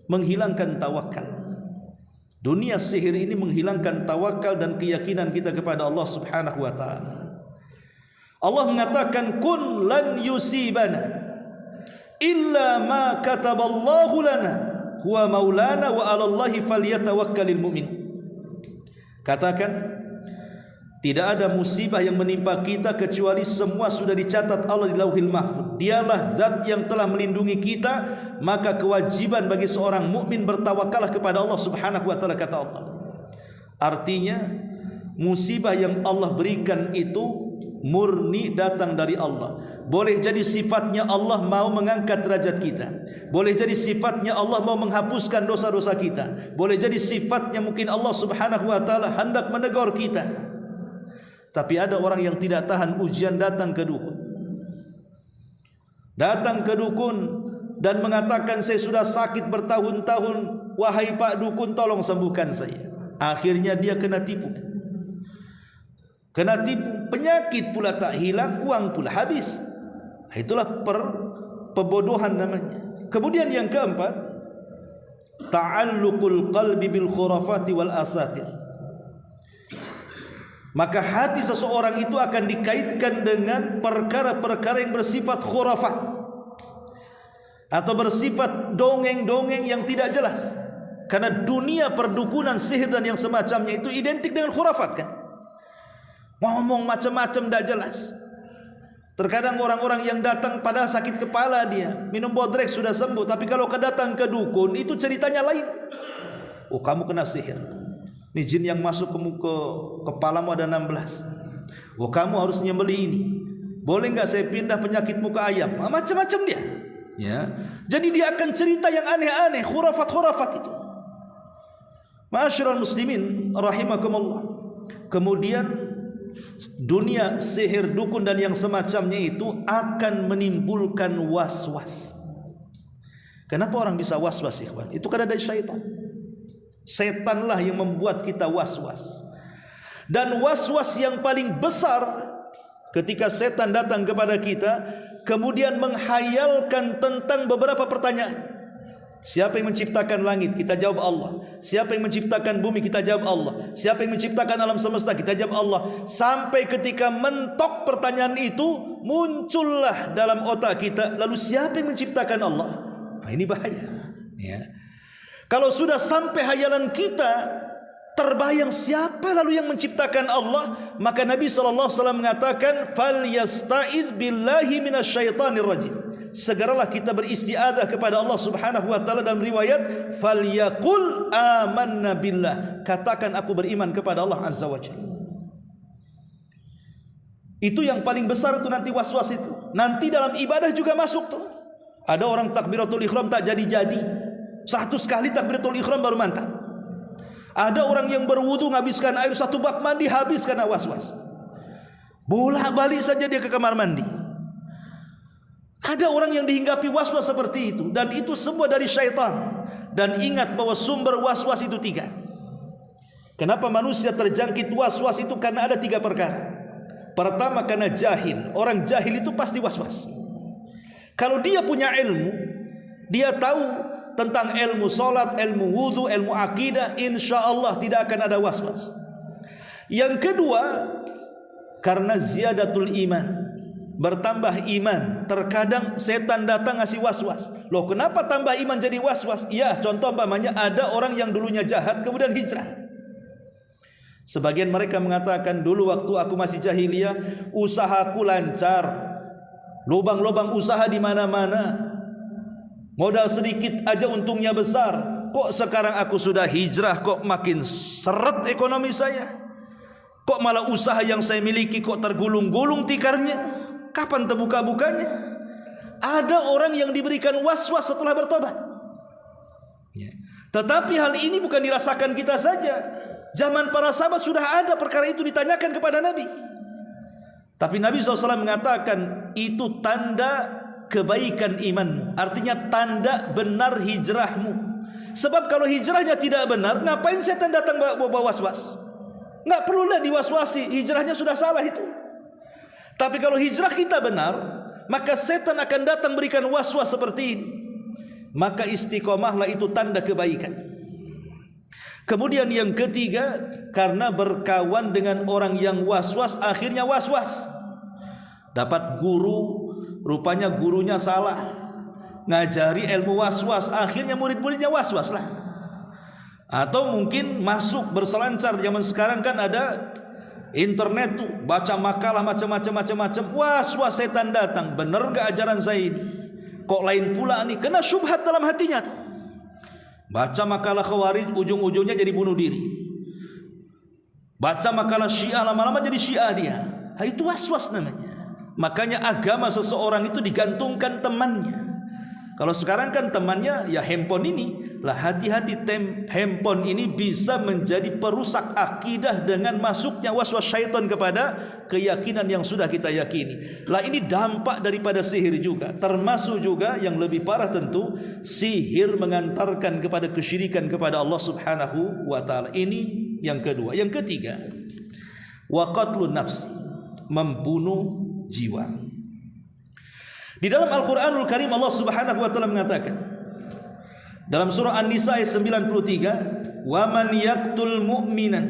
menghilangkan tawakal. Dunia sihir ini menghilangkan tawakal dan keyakinan kita kepada Allah Subhanahu wa ta'ala. Allah mengatakan, kun lan yusibana illa ma kataballahu lana huwa maulana wa 'alallahi falyatawakkalul mu'min. Katakan, tidak ada musibah yang menimpa kita kecuali semua sudah dicatat Allah di Lauhil Mahfuz. Dialah zat yang telah melindungi kita, maka kewajiban bagi seorang mukmin bertawakallah kepada Allah Subhanahu wa ta'ala, kata Allah. Artinya musibah yang Allah berikan itu murni datang dari Allah. Boleh jadi sifatnya Allah mau mengangkat derajat kita, boleh jadi sifatnya Allah mau menghapuskan dosa-dosa kita, boleh jadi sifatnya mungkin Allah Subhanahu wa ta'ala hendak menegur kita. Tapi ada orang yang tidak tahan ujian, datang ke dukun, dan mengatakan, saya sudah sakit bertahun-tahun, wahai Pak Dukun tolong sembuhkan saya. Akhirnya dia kena tipu, penyakit pula tak hilang, uang pula habis. Itulah pebodohan namanya. Kemudian yang keempat, ta'alluqul qalbi bil khurafati wal asatir. Maka hati seseorang itu akan dikaitkan dengan perkara-perkara yang bersifat khurafat atau bersifat dongeng-dongeng yang tidak jelas. Karena dunia perdukunan, sihir dan yang semacamnya itu identik dengan khurafat, kan? Ngomong macam-macam tidak jelas. Terkadang orang-orang yang datang pada sakit kepala, dia minum bodrek sudah sembuh, tapi kalau datang ke dukun itu ceritanya lain. Oh, kamu kena sihir, ini jin yang masuk ke kepalamu ada 16. Oh, kamu harus nyembelih ini. Boleh nggak saya pindah penyakit muka ayam? Macam-macam dia, ya. Jadi dia akan cerita yang aneh-aneh, khurafat-khurafat itu. Ma'asyiral muslimin rahimakumullah. Kemudian dunia sihir, dukun dan yang semacamnya itu akan menimbulkan was-was. Kenapa orang bisa was-was, ikhwan? Itu karena dari syaitan. Setanlah yang membuat kita was-was. Dan was-was yang paling besar ketika setan datang kepada kita, kemudian menghayalkan tentang beberapa pertanyaan. Siapa yang menciptakan langit? Kita jawab Allah. Siapa yang menciptakan bumi? Kita jawab Allah. Siapa yang menciptakan alam semesta? Kita jawab Allah. Sampai ketika mentok pertanyaan itu, muncullah dalam otak kita, lalu siapa yang menciptakan Allah? Nah, ini bahaya, ya. Kalau sudah sampai hayalan kita terbayang siapa lalu yang menciptakan Allah, maka Nabi SAW mengatakan, falyasta'idz billahi minasyaitonir rajim. Segeralah kita beristiadzah kepada Allah Subhanahu wa ta'ala. Dalam riwayat, falyaqul amanna billah, katakan aku beriman kepada Allah Azza wa Jalla. Itu yang paling besar itu nanti was-was itu. Nanti dalam ibadah juga masuk tuh. Ada orang takbiratul ihram tak jadi-jadi, 100 kali takbiratul ihram baru mantap. Ada orang yang berwudu menghabiskan air 1 bak mandi habis karena was-was. Bolak-balik saja dia ke kamar mandi. Ada orang yang dihinggapi was-was seperti itu, dan itu semua dari syaitan. Dan ingat bahwa sumber was-was itu 3. Kenapa manusia terjangkit was-was itu? Karena ada 3 perkara. Pertama karena jahil. Orang jahil itu pasti was-was. Kalau dia punya ilmu, dia tahu tentang ilmu solat, ilmu wudu, ilmu akidah, insya Allah tidak akan ada was-was. Yang kedua, karena ziyadatul iman, bertambah iman. Terkadang setan datang ngasih was-was. Loh, kenapa tambah iman jadi was-was? Ya, contoh umpamanya ada orang yang dulunya jahat kemudian hijrah. Sebagian mereka mengatakan, dulu waktu aku masih jahiliyah, usahaku lancar, lubang-lubang usaha di mana-mana, modal sedikit aja untungnya besar. Kok sekarang aku sudah hijrah, kok makin seret ekonomi saya? Kok malah usaha yang saya miliki kok tergulung-gulung tikarnya? Kapan terbuka-bukanya? Ada orang yang diberikan was-was setelah bertobat. Tetapi hal ini bukan dirasakan kita saja. Zaman para sahabat sudah ada perkara itu ditanyakan kepada Nabi. Tapi Nabi SAW mengatakan itu tanda kebaikan imanmu. Artinya tanda benar hijrahmu. Sebab kalau hijrahnya tidak benar, ngapain setan datang bawa was-was? Nggak perlulah diwaswasi, hijrahnya sudah salah itu. Tapi kalau hijrah kita benar, maka setan akan datang berikan was-was seperti ini. Maka istiqomahlah, itu tanda kebaikan. Kemudian yang ketiga, karena berkawan dengan orang yang was-was, akhirnya was-was. Dapat guru, rupanya gurunya salah, ngajari ilmu was-was, akhirnya murid-muridnya was-was lah. Atau mungkin masuk berselancar, zaman sekarang kan ada internet tuh, baca makalah macam-macam, was-was setan datang. Bener gak ajaran saya ini? Kok lain pula nih? Kena syubhat dalam hatinya tuh. Baca makalah Khawarij, ujung-ujungnya jadi bunuh diri. Baca makalah Syiah, lama-lama jadi Syiah dia. Itu was-was namanya. Makanya agama seseorang itu digantungkan temannya. Kalau sekarang kan temannya ya handphone ini. Lah, hati-hati, handphone ini bisa menjadi perusak akidah dengan masuknya was-was syaitan kepada keyakinan yang sudah kita yakini. Lah, ini dampak daripada sihir juga. Termasuk juga yang lebih parah tentu, sihir mengantarkan kepada kesyirikan kepada Allah Subhanahu wa taala. Ini yang kedua. Yang ketiga, wa qatlun nafsi, membunuh jiwa. Di dalam Al-Qur'anul Karim Allah Subhanahu wa taala mengatakan dalam surah An-Nisa ayat 93, "Wa man yaqtul mu'minan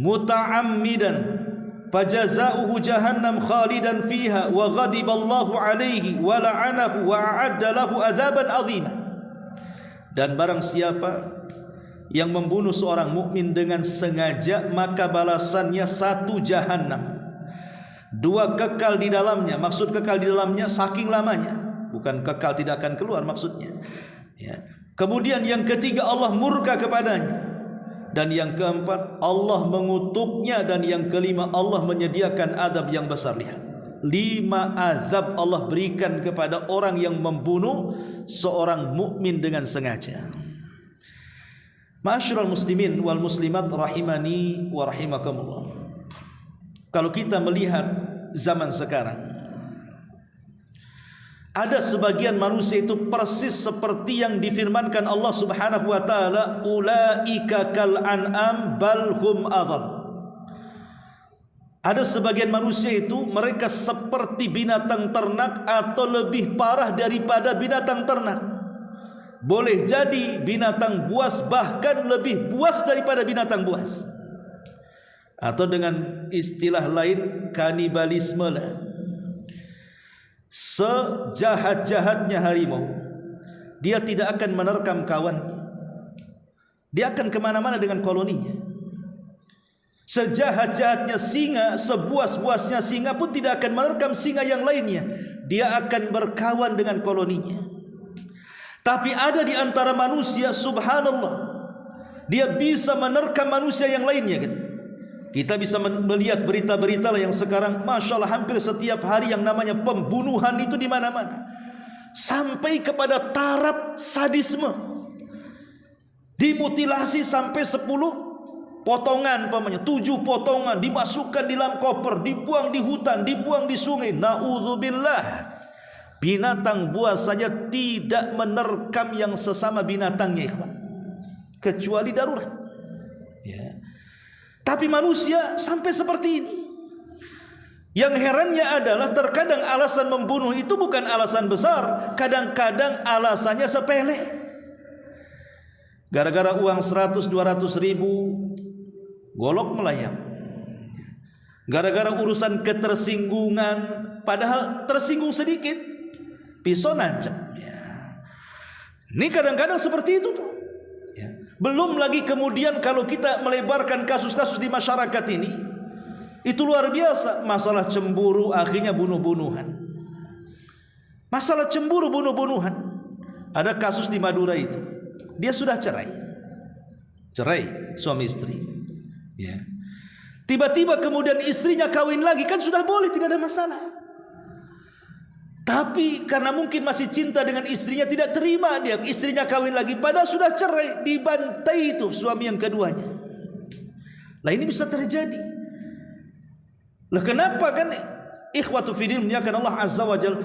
muta'ammidan fajaza'uhu jahannam khalidan fiha wa ghadiballahu 'alaihi wa la'anahu wa a'adda lahu 'adzaban 'azima." Dan barang siapa yang membunuh seorang mukmin dengan sengaja, maka balasannya 1 jahanam, 2 kekal di dalamnya. Maksud kekal di dalamnya saking lamanya, bukan kekal tidak akan keluar maksudnya. Ya. Kemudian yang ketiga, Allah murka kepadanya. Dan yang keempat, Allah mengutuknya. Dan yang kelima, Allah menyediakan azab yang besar. Lihat, 5 azab Allah berikan kepada orang yang membunuh seorang mukmin dengan sengaja. Ma'asyiral muslimin wal muslimat rahimani wa rahimakumullah. Kalau kita melihat zaman sekarang, ada sebagian manusia itu persis seperti yang difirmankan Allah Subhanahu wa taala, ulaika kal an'am bal hum adhal. Ada sebagian manusia itu mereka seperti binatang ternak atau lebih parah daripada binatang ternak. Boleh jadi binatang buas, bahkan lebih buas daripada binatang buas. Atau dengan istilah lain, kanibalisme lah. Sejahat-jahatnya harimau, dia tidak akan menerkam kawannya. Dia akan kemana-mana dengan koloninya. Sejahat-jahatnya singa, sebuas-buasnya singa pun tidak akan menerkam singa yang lainnya. Dia akan berkawan dengan koloninya. Tapi ada di antara manusia, subhanallah, dia bisa menerkam manusia yang lainnya kan? Kita bisa melihat berita-berita yang sekarang, masya Allah, hampir setiap hari yang namanya pembunuhan itu di mana-mana, sampai kepada taraf sadisme, dimutilasi sampai 10 potongan, pamannya 7 potongan, dimasukkan di dalam koper, dibuang di hutan, dibuang di sungai. Naudzubillah. Binatang buas saja tidak menerkam yang sesama binatangnya, ikhwan, kecuali darurat. Ya. Tapi manusia sampai seperti ini. Yang herannya adalah terkadang alasan membunuh itu bukan alasan besar, kadang-kadang alasannya sepele. Gara-gara uang 100-200 ribu, golok melayang. Gara-gara urusan ketersinggungan, padahal tersinggung sedikit, pisau nancap. Ini kadang-kadang seperti itu tuh. Belum lagi kemudian kalau kita melebarkan kasus-kasus di masyarakat ini, itu luar biasa. Masalah cemburu akhirnya bunuh-bunuhan. Masalah cemburu bunuh-bunuhan. Ada kasus di Madura itu, dia sudah cerai suami istri, ya. Tiba-tiba kemudian istrinya kawin lagi, kan sudah boleh, tidak ada masalah. Tapi karena mungkin masih cinta dengan istrinya, tidak terima dia istrinya kawin lagi, padahal sudah cerai, dibantai itu suami yang keduanya. Lah ini bisa terjadi. Lah kenapa kan ikhwatu fiddin muliakan Allah azza wa jalla,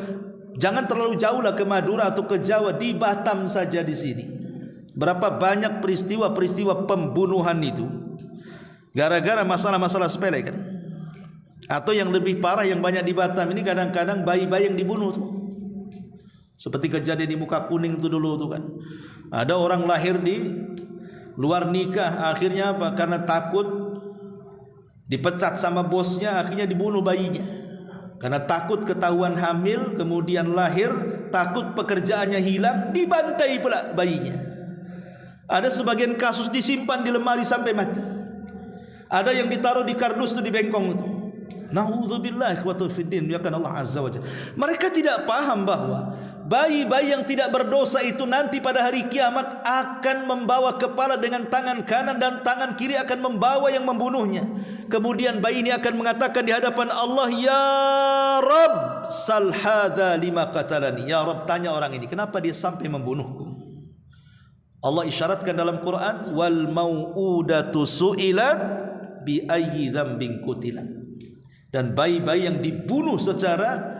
jangan terlalu jauh lah ke Madura atau ke Jawa, di Batam saja di sini. Berapa banyak peristiwa-peristiwa pembunuhan itu gara-gara masalah-masalah sepele kan. Atau yang lebih parah yang banyak di Batam ini kadang-kadang bayi-bayi yang dibunuh tuh. Seperti kejadian di Muka Kuning itu dulu tuh kan. Ada orang lahir di luar nikah, akhirnya apa? Karena takut dipecat sama bosnya, akhirnya dibunuh bayinya. Karena takut ketahuan hamil, kemudian lahir, takut pekerjaannya hilang, dibantai pula bayinya. Ada sebagian kasus disimpan di lemari sampai mati. Ada yang ditaruh di kardus itu, di bengkong itu. Na'udzubillah ikhwatul fiddin ya kan Allah azza wa jalla. Mereka tidak paham bahwa bayi-bayi yang tidak berdosa itu nanti pada hari kiamat akan membawa kepala dengan tangan kanan, dan tangan kiri akan membawa yang membunuhnya. Kemudian bayi ini akan mengatakan di hadapan Allah, ya Rabb, sal hadza lima qatalani. Ya Rabb, tanya orang ini kenapa dia sampai membunuhku. Allah isyaratkan dalam Quran, wal mau'udatu su'ilat bi ayyi dzambin qutilat. Dan bayi-bayi yang dibunuh secara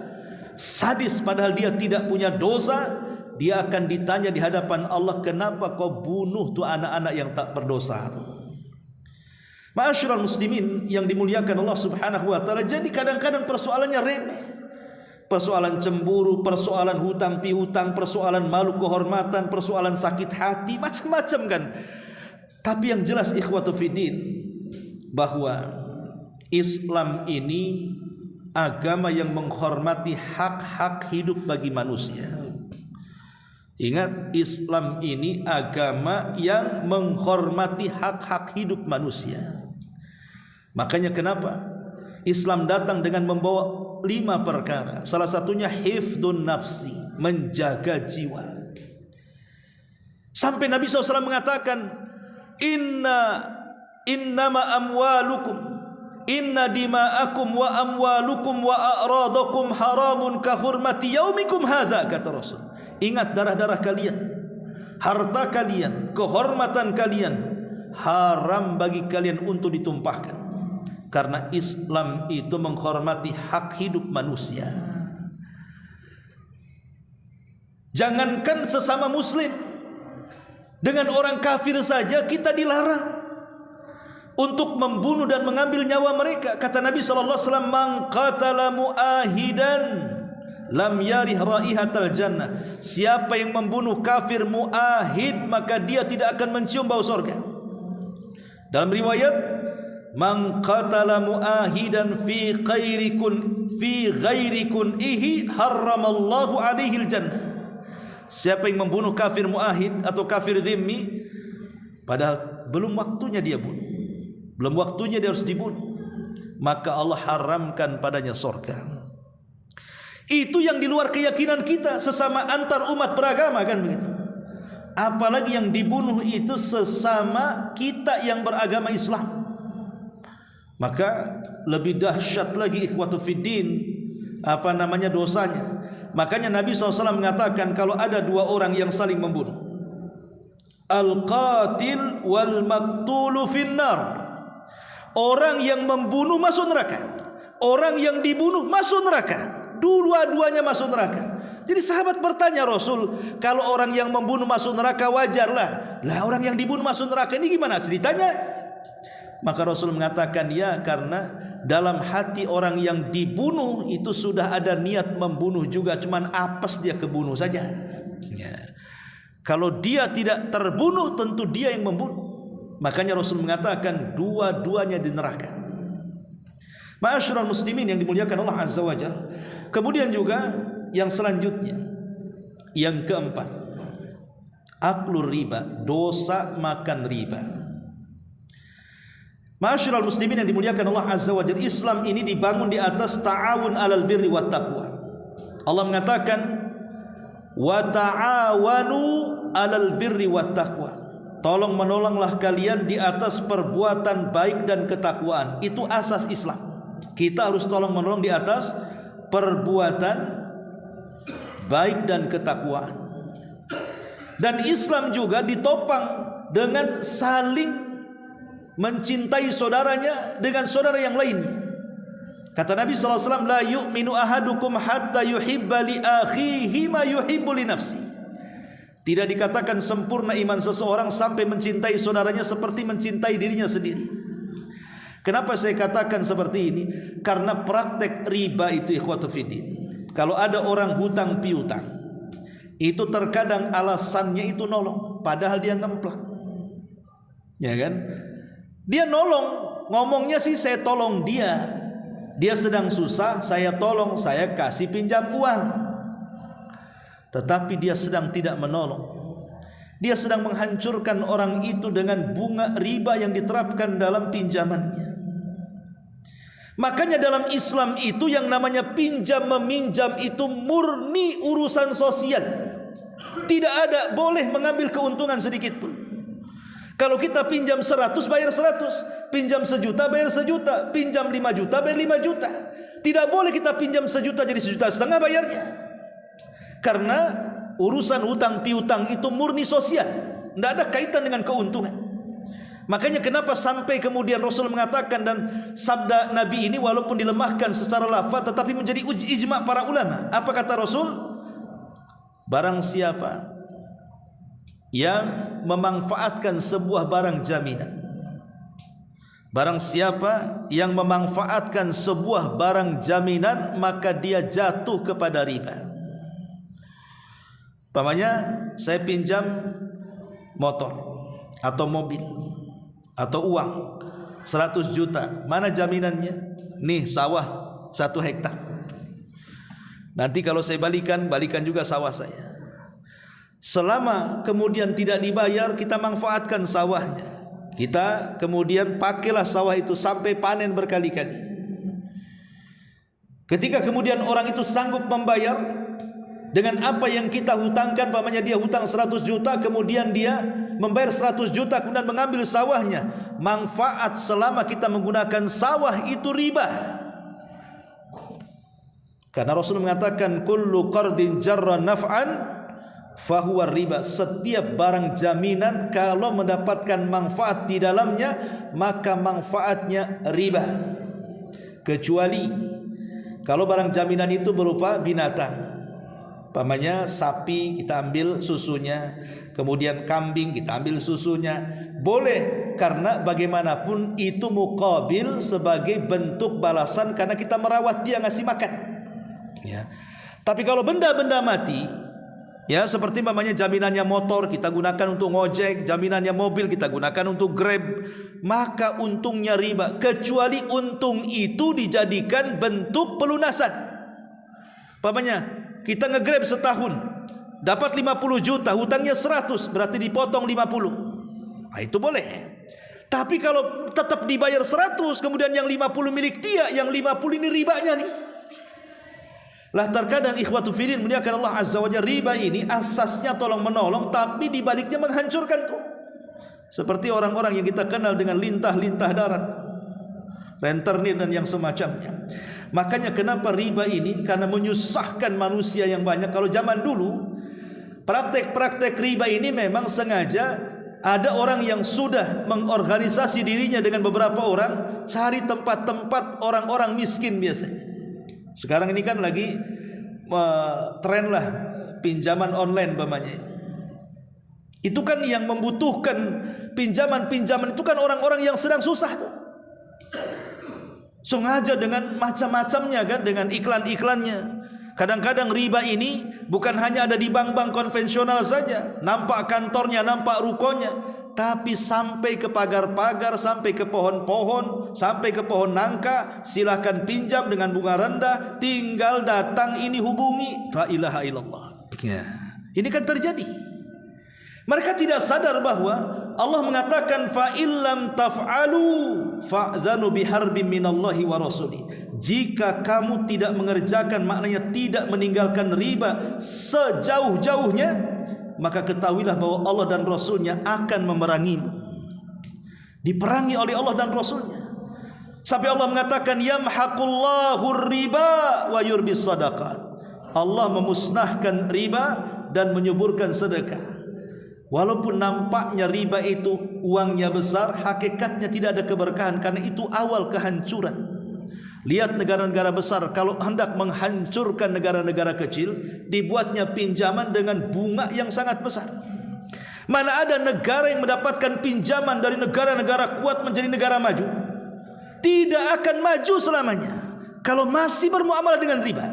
sadis padahal dia tidak punya dosa, dia akan ditanya di hadapan Allah, kenapa kau bunuh tuh anak-anak yang tak berdosa. Ma'asyiral muslimin yang dimuliakan Allah Subhanahu wa taala, jadi kadang-kadang persoalannya remeh. Persoalan cemburu, persoalan hutang pihutang, persoalan malu kehormatan, persoalan sakit hati, macam-macam kan. Tapi yang jelas ikhwatu fiddin, bahwa Islam ini agama yang menghormati hak-hak hidup bagi manusia. Ingat, Islam ini agama yang menghormati hak-hak hidup manusia. Makanya kenapa Islam datang dengan membawa 5 perkara. Salah satunya hifdun nafsi, menjaga jiwa. Sampai Nabi SAW mengatakan, innama amwalukum, inna dima'akum wa amwalukum wa a'radakum haramun ka hurmati yaumikum hadza, kata Rasul. Ingat, darah-darah kalian, harta kalian, kehormatan kalian haram bagi kalian untuk ditumpahkan. Karena Islam itu menghormati hak hidup manusia. Jangankan sesama muslim, dengan orang kafir saja kita dilarang untuk membunuh dan mengambil nyawa mereka. Kata Nabi SAW, man qatala mu'ahidan lam yarih raihatal jannah. Siapa yang membunuh kafir mu'ahid, maka dia tidak akan mencium bau surga. Dalam riwayat, man qatala mu'ahidan fi ghairi kun'ihi harramallahu alaihil jannah. Siapa yang membunuh kafir mu'ahid atau kafir dhimmi padahal belum waktunya dia bunuh, belum waktunya dia harus dibunuh, maka Allah haramkan padanya surga. Itu yang di luar keyakinan kita sesama antar umat beragama kan begitu. Apalagi yang dibunuh itu sesama kita yang beragama Islam. Maka lebih dahsyat lagi ikhwatu fiddin dosanya. Makanya Nabi SAW mengatakan kalau ada 2 orang yang saling membunuh, al-qatil wal maqtulu finnar. Orang yang membunuh masuk neraka, orang yang dibunuh masuk neraka, dua-duanya masuk neraka. Jadi sahabat bertanya Rasul, kalau orang yang membunuh masuk neraka wajarlah, lah orang yang dibunuh masuk neraka ini gimana ceritanya? Maka Rasul mengatakan, ya karena dalam hati orang yang dibunuh itu sudah ada niat membunuh juga, cuman apes dia kebunuh saja. Ya. Kalau dia tidak terbunuh, tentu dia yang membunuh. Makanya Rasul mengatakan dua-duanya di neraka. Ma'asyiral muslimin yang dimuliakan Allah Azza wa Jalla. Kemudian juga yang selanjutnya, yang keempat, aklur riba, dosa makan riba. Ma'asyiral muslimin yang dimuliakan Allah Azza wa Jalla, Islam ini dibangun di atas ta'awun 'alal birri wat taqwa. Allah mengatakan wa ta'awanu 'alal birri wat taqwa. Tolong menolonglah kalian di atas perbuatan baik dan ketakwaan. Itu asas Islam. Kita harus tolong menolong di atas perbuatan baik dan ketakwaan. Dan Islam juga ditopang dengan saling mencintai saudaranya dengan saudara yang lainnya. Kata Nabi SAW, la yu'minu ahadukum hatta yuhibba li akhihi ma yuhibbu li nafsi. Tidak dikatakan sempurna iman seseorang sampai mencintai saudaranya seperti mencintai dirinya sendiri. Kenapa saya katakan seperti ini? Karena praktek riba itu ikhwatu fiddin. Kalau ada orang hutang piutang, itu terkadang alasannya itu nolong, padahal dia ngemplak. Ya kan? Dia nolong, ngomongnya sih saya tolong dia. Dia sedang susah, saya tolong, saya kasih pinjam uang. Tetapi dia sedang tidak menolong. Dia sedang menghancurkan orang itu dengan bunga riba yang diterapkan dalam pinjamannya. Makanya dalam Islam itu yang namanya pinjam meminjam itu murni urusan sosial. Tidak ada boleh mengambil keuntungan sedikit pun. Kalau kita pinjam 100 bayar 100, pinjam 1 juta bayar 1 juta, pinjam 5 juta bayar 5 juta. Tidak boleh kita pinjam 1 juta jadi 1,5 juta bayarnya. Karena urusan hutang piutang itu murni sosial, tidak ada kaitan dengan keuntungan. Makanya kenapa sampai kemudian Rasul mengatakan, dan sabda Nabi ini walaupun dilemahkan secara lafaz tetapi menjadi ijma' para ulama. Apa kata Rasul? Barang siapa yang memanfaatkan sebuah barang jaminan, barang siapa yang memanfaatkan sebuah barang jaminan, maka dia jatuh kepada riba. Umpamanya saya pinjam motor atau mobil atau uang 100 juta, mana jaminannya? Nih sawah 1 hektar. Nanti kalau saya balikan juga sawah saya. Selama kemudian tidak dibayar, kita manfaatkan sawahnya. Kita kemudian pakailah sawah itu sampai panen berkali-kali. Ketika kemudian orang itu sanggup membayar dengan apa yang kita hutangkan, pamannya dia hutang 100 juta, kemudian dia membayar 100 juta, kemudian mengambil sawahnya. Manfaat selama kita menggunakan sawah itu riba. Karena Rasul mengatakan kullu qardin jarra naf'an fahuwa riba. Setiap barang jaminan kalau mendapatkan manfaat di dalamnya, maka manfaatnya riba. Kecuali kalau barang jaminan itu berupa binatang. Umpamanya sapi kita ambil susunya, kemudian kambing kita ambil susunya, boleh, karena bagaimanapun itu muqabil sebagai bentuk balasan karena kita merawat dia, ngasih makan. Ya. Tapi kalau benda-benda mati, ya seperti umpamanya jaminannya motor kita gunakan untuk ngojek, jaminannya mobil kita gunakan untuk Grab, maka untungnya riba, kecuali untung itu dijadikan bentuk pelunasan. Umpamanya kita nge-Grab setahun dapat 50 juta, hutangnya 100, berarti dipotong 50. Nah, itu boleh. Tapi kalau tetap dibayar 100, kemudian yang 50 milik dia, yang 50 ini ribanya nih. Lah terkadang ikhwatu fiddin muliakan Allah Azza wa Jalla, riba ini asasnya tolong menolong, tapi dibaliknya menghancurkan tuh. Seperti orang-orang yang kita kenal dengan lintah-lintah darat, rentenir dan yang semacamnya. Makanya kenapa riba ini? Karena menyusahkan manusia yang banyak. Kalau zaman dulu praktek-praktek riba ini memang sengaja ada orang yang sudah mengorganisasi dirinya dengan beberapa orang, cari tempat-tempat orang-orang miskin biasanya. Sekarang ini kan lagi tren lah pinjaman online umpamanya. Itu kan yang membutuhkan pinjaman-pinjaman itu kan orang-orang yang sedang susah tuh. Sengaja dengan macam-macamnya kan, dengan iklan-iklannya. Kadang-kadang riba ini bukan hanya ada di bank-bank konvensional saja, nampak kantornya, nampak rukonya, tapi sampai ke pagar-pagar, sampai ke pohon-pohon, sampai ke pohon nangka. Silakan pinjam dengan bunga rendah, tinggal datang ini hubungi. La ilaha illallah. Ya. Ini kan terjadi. Mereka tidak sadar bahwa Allah mengatakan fa illam taf'alu fa'dzanu biharbin minallahi wa rasuli. Jika kamu tidak mengerjakan, maknanya tidak meninggalkan riba sejauh-jauhnya, maka ketahuilah bahwa Allah dan Rasulnya akan memerangimu. Diperangi oleh Allah dan Rasulnya. Sampai Allah mengatakan yamhaqullahu riba wa yurbis sadaqat. Allah memusnahkan riba dan menyuburkan sedekah. Walaupun nampaknya riba itu uangnya besar, hakikatnya tidak ada keberkahan, karena itu awal kehancuran. Lihat negara-negara besar kalau hendak menghancurkan negara-negara kecil, dibuatnya pinjaman dengan bunga yang sangat besar. Mana ada negara yang mendapatkan pinjaman dari negara-negara kuat menjadi negara maju? Tidak akan maju selamanya kalau masih bermuamalah dengan riba.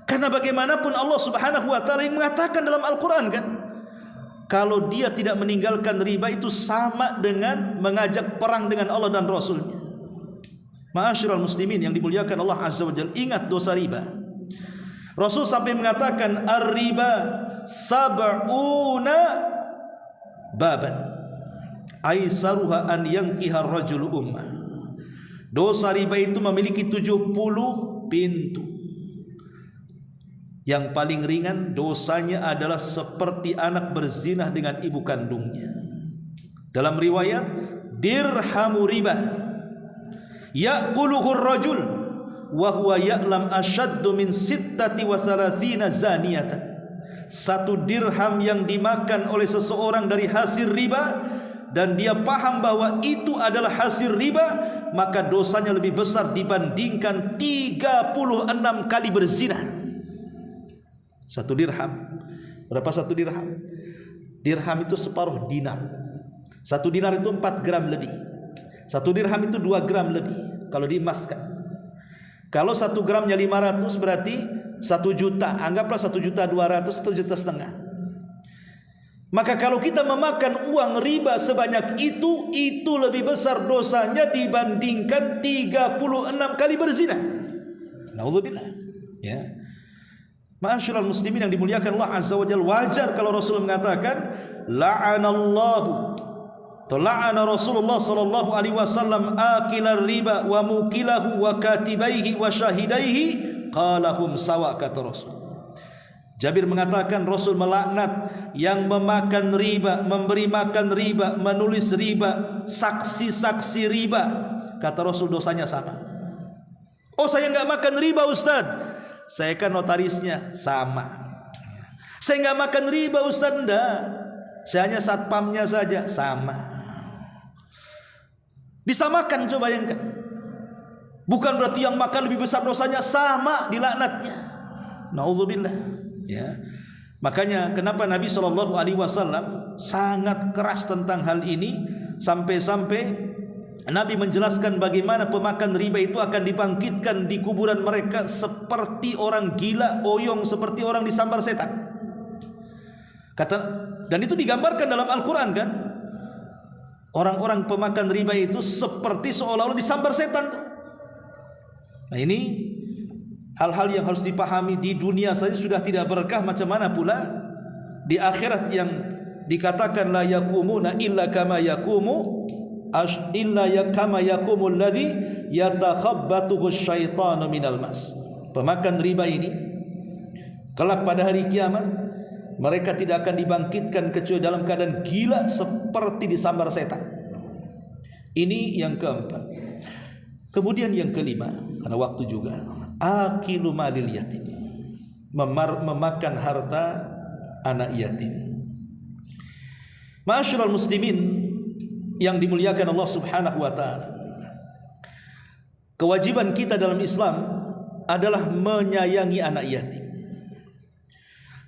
Karena bagaimanapun Allah Subhanahu wa taala yang mengatakan dalam Al-Qur'an kan, kalau dia tidak meninggalkan riba itu sama dengan mengajak perang dengan Allah dan Rasulnya. Ma'asyiral muslimin yang dimuliakan Allah Azza wa Jalla, ingat dosa riba. Rasul sampai mengatakan ar-riba sab'una baban aisaruha an yankiha ar-rajulu ummah. Dosa riba itu memiliki 70 pintu. Yang paling ringan dosanya adalah seperti anak berzina dengan ibu kandungnya. Dalam riwayat dirhamu riba ya'kuluhu ar-rajul wa huwa ya'lam ashaddu min 36 zaniyatan. Satu dirham yang dimakan oleh seseorang dari hasil riba, dan dia paham bahwa itu adalah hasil riba, maka dosanya lebih besar dibandingkan 36 kali berzina. Satu dirham. Berapa satu dirham? Dirham itu separuh dinar. Satu dinar itu 4 gram lebih. Satu dirham itu 2 gram lebih kalau diemaskan. Kalau 1 gramnya 500 berarti 1 juta. Anggaplah 1.200.000, 1,5 juta. Maka kalau kita memakan uang riba sebanyak itu lebih besar dosanya dibandingkan 36 kali berzina. Nauzubillah. Ya. Ma'asyiral muslimin yang dimuliakan Allah Azza wa Jalla, wajar kalau Rasul mengatakan la'anallahu, la'ana Rasulullah sallallahu alaihi wasallam akilar riba wa mukilahu wa katibaihi wa syahidaihi qalahum sawa, kata Rasul. Jabir mengatakan Rasul melaknat yang memakan riba, memberi makan riba, menulis riba, saksi-saksi riba. Kata Rasul dosanya sama. Oh, saya enggak makan riba Ustaz, saya kan notarisnya. Sama. Saya enggak makan riba Ustaz, enggak, saya hanya satpamnya saja. Sama. Disamakan, coba bayangkan. Bukan berarti yang makan lebih besar dosanya, sama dilaknatnya. Nauzubillah. Ya. Makanya kenapa Nabi SAW sangat keras tentang hal ini, sampai-sampai Nabi menjelaskan bagaimana pemakan riba itu akan dibangkitkan di kuburan mereka seperti orang gila, oyong seperti orang disambar setan. Dan itu digambarkan dalam Al-Quran kan. Orang-orang pemakan riba itu seperti seolah-olah disambar setan. Nah, ini hal-hal yang harus dipahami. Di dunia saja sudah tidak berkah, macam mana pula di akhirat yang dikatakan la yakumuna illa kama yakumu kama yakumul ladzi yatakhabbathu syaitanu minal mas. Pemakan riba ini kelak pada hari kiamat mereka tidak akan dibangkitkan kecuali dalam keadaan gila seperti disambar setan. Ini yang keempat. Kemudian yang kelima, karena waktu juga, akilu malil yatim, memakan harta anak yatim. Ma'asyiral muslimin yang dimuliakan Allah Subhanahu wa taala, kewajiban kita dalam Islam adalah menyayangi anak yatim.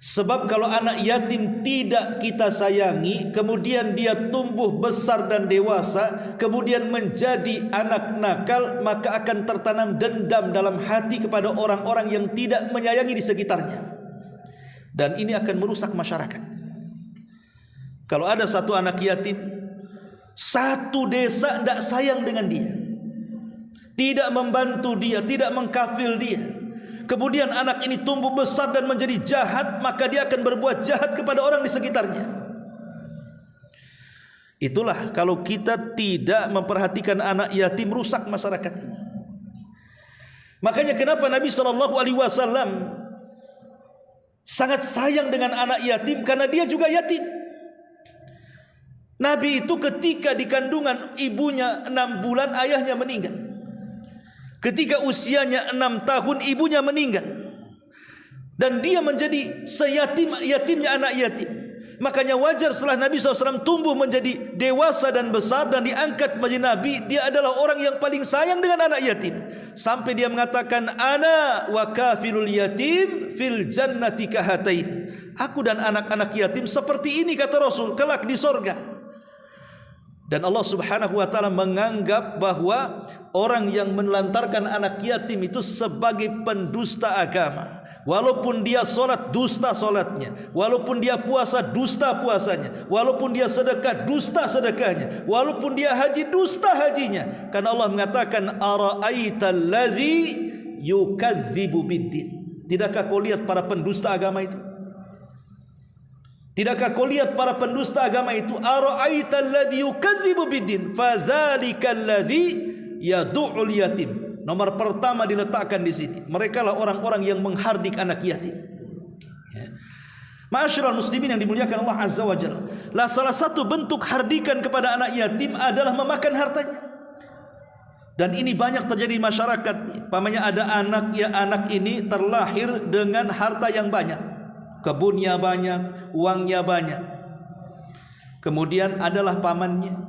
Sebab kalau anak yatim tidak kita sayangi, kemudian dia tumbuh besar dan dewasa, kemudian menjadi anak nakal, maka akan tertanam dendam dalam hati kepada orang-orang yang tidak menyayangi di sekitarnya. Dan ini akan merusak masyarakat. Kalau ada satu anak yatim, satu desa tidak sayang dengan dia, tidak membantu dia, tidak mengkafil dia, kemudian anak ini tumbuh besar dan menjadi jahat, maka dia akan berbuat jahat kepada orang di sekitarnya. Itulah kalau kita tidak memperhatikan anak yatim, rusak masyarakat ini. Makanya kenapa Nabi SAW sangat sayang dengan anak yatim, karena dia juga yatim. Nabi itu ketika di kandungan ibunya 6 bulan, ayahnya meninggal. Ketika usianya 6 tahun, ibunya meninggal, dan dia menjadi yatimnya anak yatim. Makanya wajar setelah Nabi SAW tumbuh menjadi dewasa dan besar dan diangkat menjadi Nabi, dia adalah orang yang paling sayang dengan anak yatim. Sampai dia mengatakan, ana wa kafilul yatim fil jannati kahatain. Aku dan anak-anak yatim seperti ini, kata Rasul, kelak di sorga. Dan Allah Subhanahu wa ta'ala menganggap bahwa orang yang menelantarkan anak yatim itu sebagai pendusta agama. Walaupun dia solat, dusta solatnya. Walaupun dia puasa, dusta puasanya. Walaupun dia sedekah, dusta sedekahnya. Walaupun dia haji, dusta hajinya. Karena Allah mengatakan, ara'aital ladzi yukadzibu biddin. Tidakkah kau lihat para pendusta agama itu? Tidakkah kau lihat para pendusta agama itu? Ara'aital ladzi yukadzibu biddin fadzalikal ladzi yad'ul yatim. Nomor pertama diletakkan di sini. Mereka lah orang-orang yang menghardik anak yatim. Ya. Ma'asyiral muslimin yang dimuliakan Allah Azza wa Jalla. Lah salah satu bentuk hardikan kepada anak yatim adalah memakan hartanya. Dan ini banyak terjadi di masyarakat. Pamannya ada anak ini terlahir dengan harta yang banyak. Kebunnya banyak, uangnya banyak. Kemudian adalah pamannya.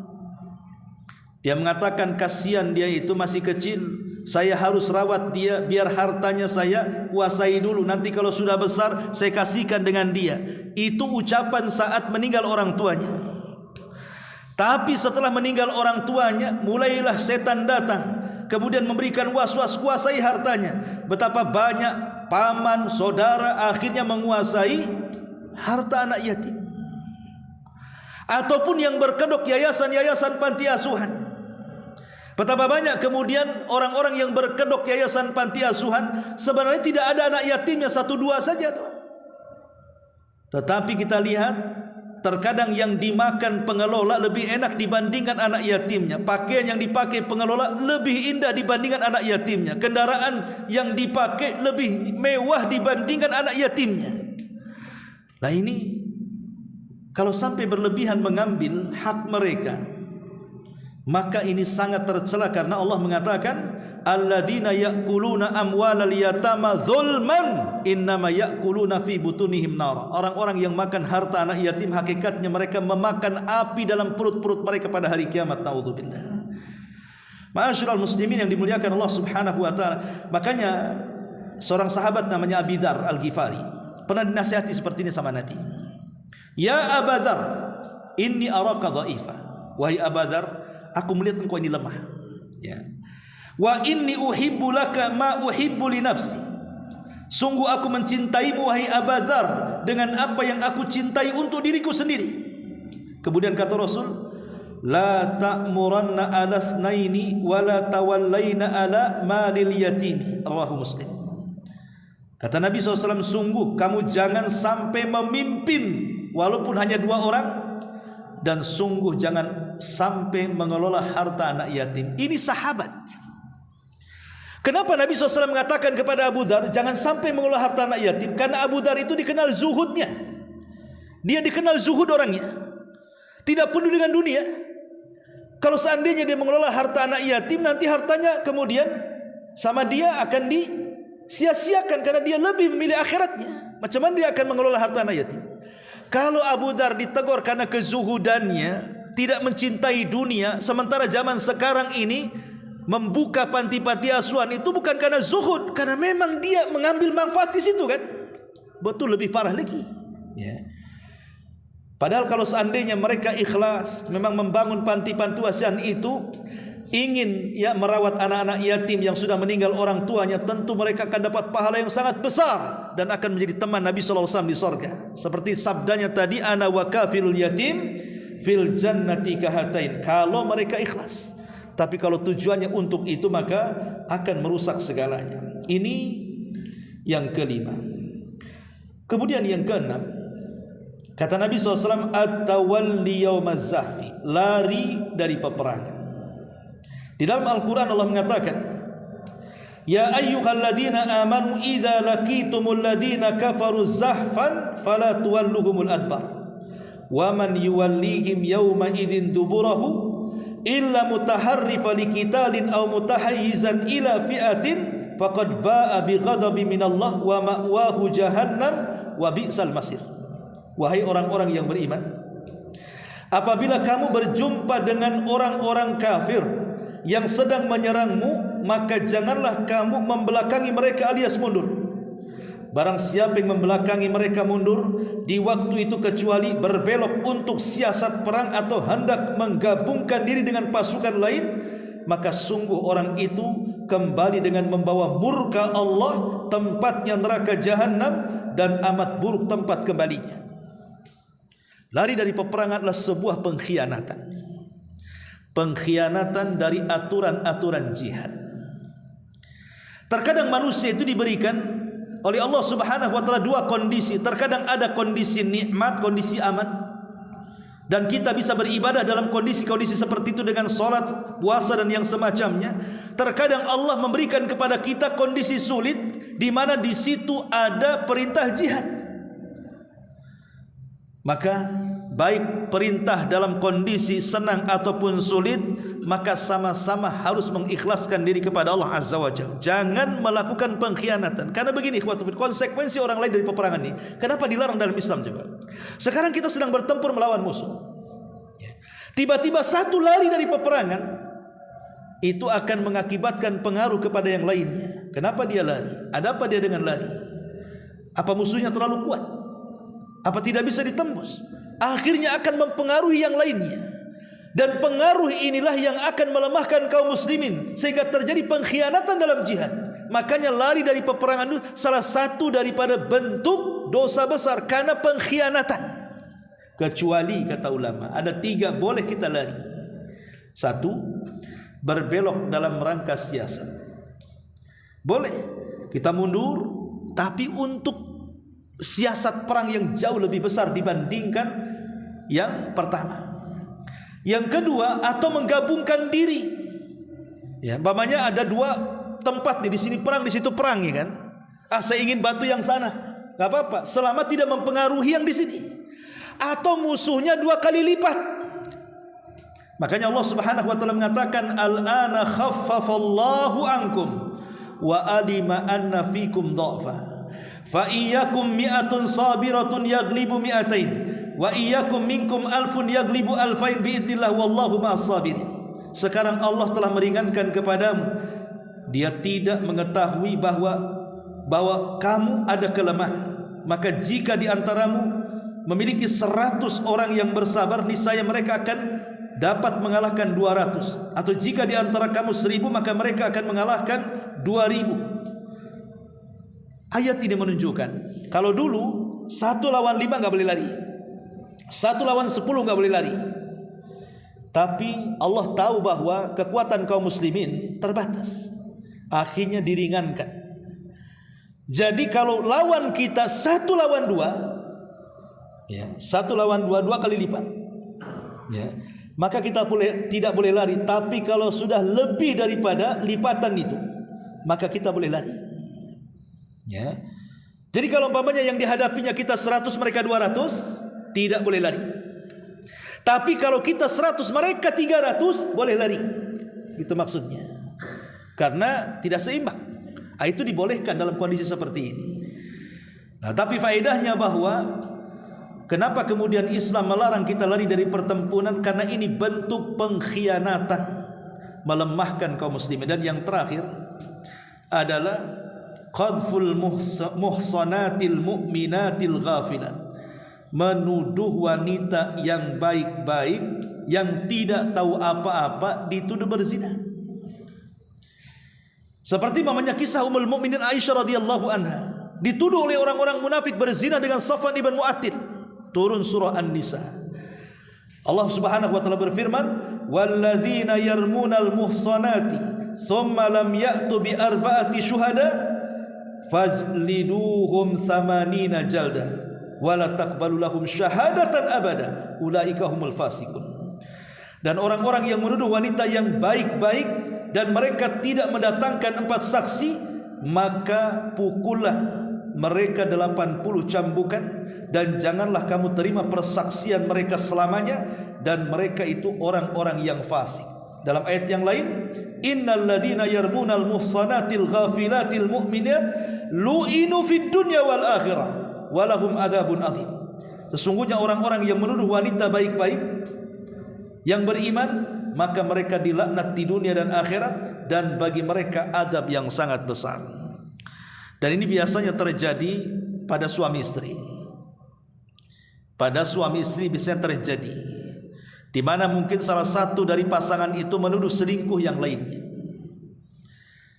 Dia mengatakan kasihan dia itu masih kecil, saya harus rawat dia biar hartanya saya kuasai dulu, nanti kalau sudah besar saya kasihkan dengan dia. Itu ucapan saat meninggal orang tuanya. Tapi setelah meninggal orang tuanya, mulailah setan datang, kemudian memberikan was-was, kuasai hartanya. Betapa banyak paman, saudara akhirnya menguasai harta anak yatim. Ataupun yang berkedok yayasan-yayasan panti asuhan. Betapa banyak kemudian orang-orang yang berkedok yayasan panti asuhan, sebenarnya tidak ada anak yatimnya, 1-2 saja tuh. Tetapi kita lihat terkadang yang dimakan pengelola lebih enak dibandingkan anak yatimnya. Pakaian yang dipakai pengelola lebih indah dibandingkan anak yatimnya. Kendaraan yang dipakai lebih mewah dibandingkan anak yatimnya. Nah ini kalau sampai berlebihan mengambil hak mereka, maka ini sangat tercela, karena Allah mengatakan alladzina ya'kuluna amwalal yatama zulman innama ya'kuluna fi butunihim nar. Orang-orang yang makan harta anak yatim hakikatnya mereka memakan api dalam perut-perut mereka pada hari kiamat. Naudzubillah. Ma'asyiral muslimin yang dimuliakan Allah Subhanahu wa taala. Makanya seorang sahabat namanya Abi Dzar Al-Ghifari pernah dinasihati seperti ini sama Nabi. Ya Aba Dzar, inni araka dha'ifa. Wahai Aba Dzar, aku melihat engkau ini lemah. Ya. Wa inni uhibbu laka ma uhibbu li nafsi. Sungguh aku mencintaimu wahai Aba Dzar dengan apa yang aku cintai untuk diriku sendiri. Kemudian kata Rasul, la ta'muranna ala tsnaini wa la tawallaina ala malil yatimi. Rawahu Muslim. Kata Nabi SAW, sungguh kamu jangan sampai memimpin walaupun hanya 2 orang, dan sungguh jangan sampai mengelola harta anak yatim. Ini sahabat. Kenapa Nabi SAW mengatakan kepada Abu Dzar jangan sampai mengelola harta anak yatim? Karena Abu Dzar itu dikenal zuhudnya. Dia dikenal zuhud orangnya, tidak peduli dengan dunia. Kalau seandainya dia mengelola harta anak yatim, nanti hartanya kemudian sama dia akan disia-siakan, karena dia lebih memilih akhiratnya. Macam mana dia akan mengelola harta anak yatim? Kalau Abu Dzar ditegur karena kezuhudannya, tidak mencintai dunia, sementara zaman sekarang ini membuka panti-panti asuhan itu bukan karena zuhud, karena memang dia mengambil manfaat di situ kan. betul lebih parah lagi. Ya. Padahal kalau seandainya mereka ikhlas memang membangun panti-panti asuhan itu, ingin ya merawat anak-anak yatim yang sudah meninggal orang tuanya, tentu mereka akan dapat pahala yang sangat besar dan akan menjadi teman Nabi sallallahu alaihi wasallam di surga. Seperti sabdanya tadi, ana wa kafilul yatim fil jannati kahatain. Kalau mereka ikhlas. Tapi kalau tujuannya untuk itu, maka akan merusak segalanya. Ini yang kelima. Kemudian yang keenam, kata Nabi SAW, at-tawalli yawmaz zahfi, lari dari peperangan. Di dalam Al-Quran Allah mengatakan, ya ayyuhalladzina amanu idza laqitumul ladzina kafaru zahfan fala tuwalluhumul adbar wa man yuwallihim yawma idzin duburahu illa mutaharrifa liqitalin aw mutahayyizan ila fi'atin faqad ba'a bighadabin minallah wa ma'wahu jahannam wa bi'sal masir. Wahai orang-orang yang beriman, apabila kamu berjumpa dengan orang-orang kafir yang sedang menyerangmu, maka janganlah kamu membelakangi mereka alias mundur. Barang siapa yang membelakangi mereka mundur di waktu itu kecuali berbelok untuk siasat perang atau hendak menggabungkan diri dengan pasukan lain, maka sungguh orang itu kembali dengan membawa murka Allah, tempatnya neraka jahanam dan amat buruk tempat kembalinya. Lari dari peperangan adalah sebuah pengkhianatan. Pengkhianatan dari aturan-aturan jihad. Terkadang manusia itu diberikan oleh Allah Subhanahu wa taala dua kondisi. Terkadang ada kondisi nikmat, kondisi aman, dan kita bisa beribadah dalam kondisi-kondisi seperti itu dengan salat, puasa dan yang semacamnya. Terkadang Allah memberikan kepada kita kondisi sulit di mana di situ ada perintah jihad. Maka baik perintah dalam kondisi senang ataupun sulit, maka sama-sama harus mengikhlaskan diri kepada Allah Azza wa Jalla. Jangan melakukan pengkhianatan. Karena begini, konsekuensi orang lain dari peperangan ini, kenapa dilarang dalam Islam coba? Sekarang kita sedang bertempur melawan musuh, tiba-tiba satu lari dari peperangan, itu akan mengakibatkan pengaruh kepada yang lainnya. Kenapa dia lari? Ada apa dia dengan lari? Apa musuhnya terlalu kuat? Apa tidak bisa ditembus? Akhirnya akan mempengaruhi yang lainnya, dan pengaruh inilah yang akan melemahkan kaum muslimin sehingga terjadi pengkhianatan dalam jihad. Makanya lari dari peperangan itu salah satu daripada bentuk dosa besar karena pengkhianatan. Kecuali kata ulama ada tiga boleh kita lari. Satu, berbelok dalam rangka siasat. Boleh kita mundur, tapi untuk siasat perang yang jauh lebih besar dibandingkan yang pertama. Yang kedua, atau menggabungkan diri. Ya, umpamanya ada dua tempat nih, di sini perang, di situ perang, ya kan? Saya ingin bantu yang sana, nggak apa-apa, selama tidak mempengaruhi yang di sini. Atau musuhnya dua kali lipat. Makanya Allah Subhanahu wa taala mengatakan, al-ana khaffafallahu ankum wa alima anna fikum dha'fa. Fa iyyakum mi'atun sabiratun yaghlibu mi'atain wa iyyakum minkum alfun yaghlibu alfain biidznillah wallahu ma'as sabirin. Sekarang Allah telah meringankan kepadamu. Dia tidak mengetahui bahwa kamu ada kelemahan. Maka jika di antaramu memiliki 100 orang yang bersabar, niscaya mereka akan dapat mengalahkan 200. Atau jika di antara kamu 1000, maka mereka akan mengalahkan 2000. Ayat ini menunjukkan kalau dulu 1 lawan 5 nggak boleh lari, 1 lawan 10 nggak boleh lari. Tapi Allah tahu bahwa kekuatan kaum muslimin terbatas, akhirnya diringankan. Jadi kalau lawan kita 1 lawan 2, ya, 1 lawan 2, 2 kali lipat, ya, maka kita tidak boleh lari. Tapi kalau sudah lebih daripada lipatan itu, maka kita boleh lari. Ya. Jadi kalau umpamanya yang dihadapinya kita 100, mereka 200, tidak boleh lari. Tapi kalau kita 100, mereka 300, boleh lari. Itu maksudnya. Karena tidak seimbang. Itu dibolehkan dalam kondisi seperti ini. Nah, tapi faedahnya bahwa kenapa kemudian Islam melarang kita lari dari pertempuran? Karena ini bentuk pengkhianatan, melemahkan kaum muslimin. Dan yang terakhir adalah qadful muhsanatil mu'minatil ghafilat, menuduh wanita yang baik-baik yang tidak tahu apa-apa dituduh berzina. Seperti mamanya kisah Ummul Mukminin Aisyah radhiyallahu anha, dituduh oleh orang-orang munafik berzina dengan Safwan ibn Mu'attil. Turun surah An-Nisa. Allah Subhanahu wa taala berfirman, "Walladzina yarmunal muhsanati thumma lam ya'tu bi arba'ati syuhada fajliduhum 80 jalda wa la taqbalu lahum syahadatan abada ulaika humul fasiqun." Dan orang-orang yang menuduh wanita yang baik-baik dan mereka tidak mendatangkan 4 saksi, maka pukullah mereka 80 cambukan, dan janganlah kamu terima persaksian mereka selamanya, dan mereka itu orang-orang yang fasik. Dalam ayat yang lain, innal ladzina yarmunal muhsanatil ghafilatil mu'minat lu'inu fid dunya wal akhirah walahum adzabun adzim. Sesungguhnya orang-orang yang menuduh wanita baik-baik yang beriman, maka mereka dilaknat di dunia dan akhirat, dan bagi mereka azab yang sangat besar. Dan ini biasanya terjadi pada suami istri. Pada suami istri biasanya terjadi, di mana mungkin salah satu dari pasangan itu menuduh selingkuh yang lainnya.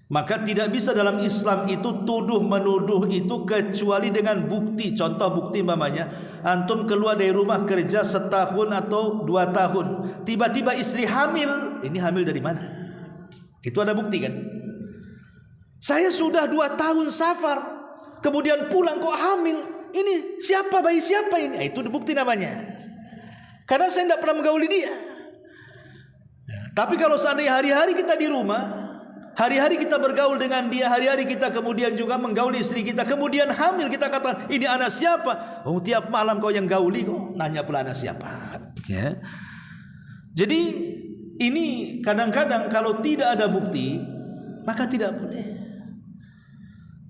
Maka tidak bisa dalam Islam itu tuduh menuduh itu kecuali dengan bukti. Contoh bukti mamanya, antum keluar dari rumah kerja setahun atau 2 tahun, tiba-tiba istri hamil. Ini hamil dari mana? Itu ada bukti kan? Saya sudah 2 tahun safar, kemudian pulang kok hamil. Ini siapa, bayi siapa ini? Itu bukti namanya. Karena saya tidak pernah menggauli dia. Tapi kalau seandainya hari-hari kita di rumah, hari-hari kita bergaul dengan dia, hari-hari kita kemudian juga menggauli istri kita, kemudian hamil, kita kata ini anak siapa? Oh, tiap malam kau yang gauli, kok nanya pula anak siapa? Ya. Jadi ini kadang-kadang kalau tidak ada bukti, maka tidak boleh.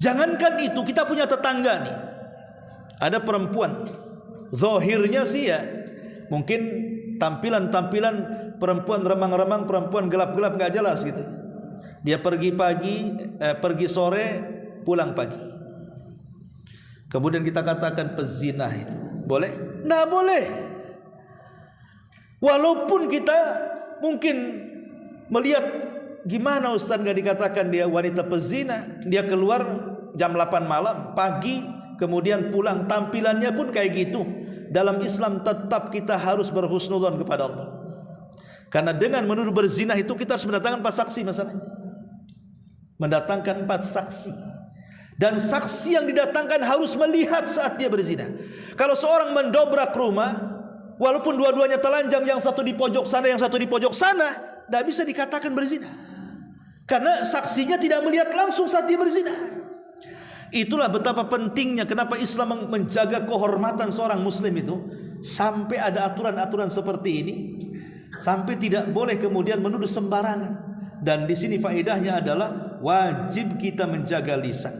Jangankan itu, kita punya tetangga nih, ada perempuan, zahirnya sih ya mungkin tampilan perempuan remang-remang, perempuan gelap-gelap nggak jelas gitu. Dia pergi pagi, pergi sore, pulang pagi. Kemudian kita katakan pezina, itu boleh? Nggak boleh. Walaupun kita mungkin melihat, gimana Ustaz nggak dikatakan dia wanita pezina? Dia keluar jam 8 malam, pagi, kemudian pulang, tampilannya pun kayak gitu. Dalam Islam tetap kita harus berhusnudzon kepada Allah. Karena dengan menuduh berzina itu kita harus mendatangkan 4 saksi masalahnya. Mendatangkan 4 saksi, dan saksi yang didatangkan harus melihat saat dia berzina. Kalau seorang mendobrak rumah, walaupun dua-duanya telanjang, yang satu di pojok sana, yang satu di pojok sana, tidak bisa dikatakan berzina, karena saksinya tidak melihat langsung saat dia berzina. Itulah betapa pentingnya kenapa Islam menjaga kehormatan seorang muslim itu, sampai ada aturan-aturan seperti ini, sampai tidak boleh kemudian menuduh sembarangan. Dan di sini faedahnya adalah wajib kita menjaga lisan.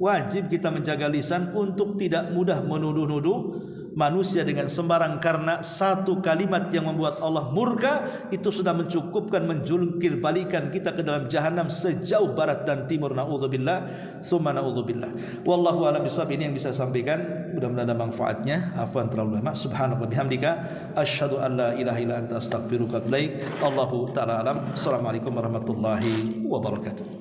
Wajib kita menjaga lisan untuk tidak mudah menuduh-nuduh manusia dengan sembarang, karena satu kalimat yang membuat Allah murka itu sudah mencukupkan menjungkir balikan kita ke dalam jahanam sejauh barat dan timur. Naudzubillah, summa naudzubillah. Wallahu a'lam bishawab. Ini yang bisa saya sampaikan, mudah-mudahan ada manfaatnya. Afwan terlalu lama. Subhanaka bihamdika asyhadu an la ilaha illa anta astaghfiruka wa atubu ilaik. Allahu taala alam. Assalamualaikum warahmatullahi wabarakatuh.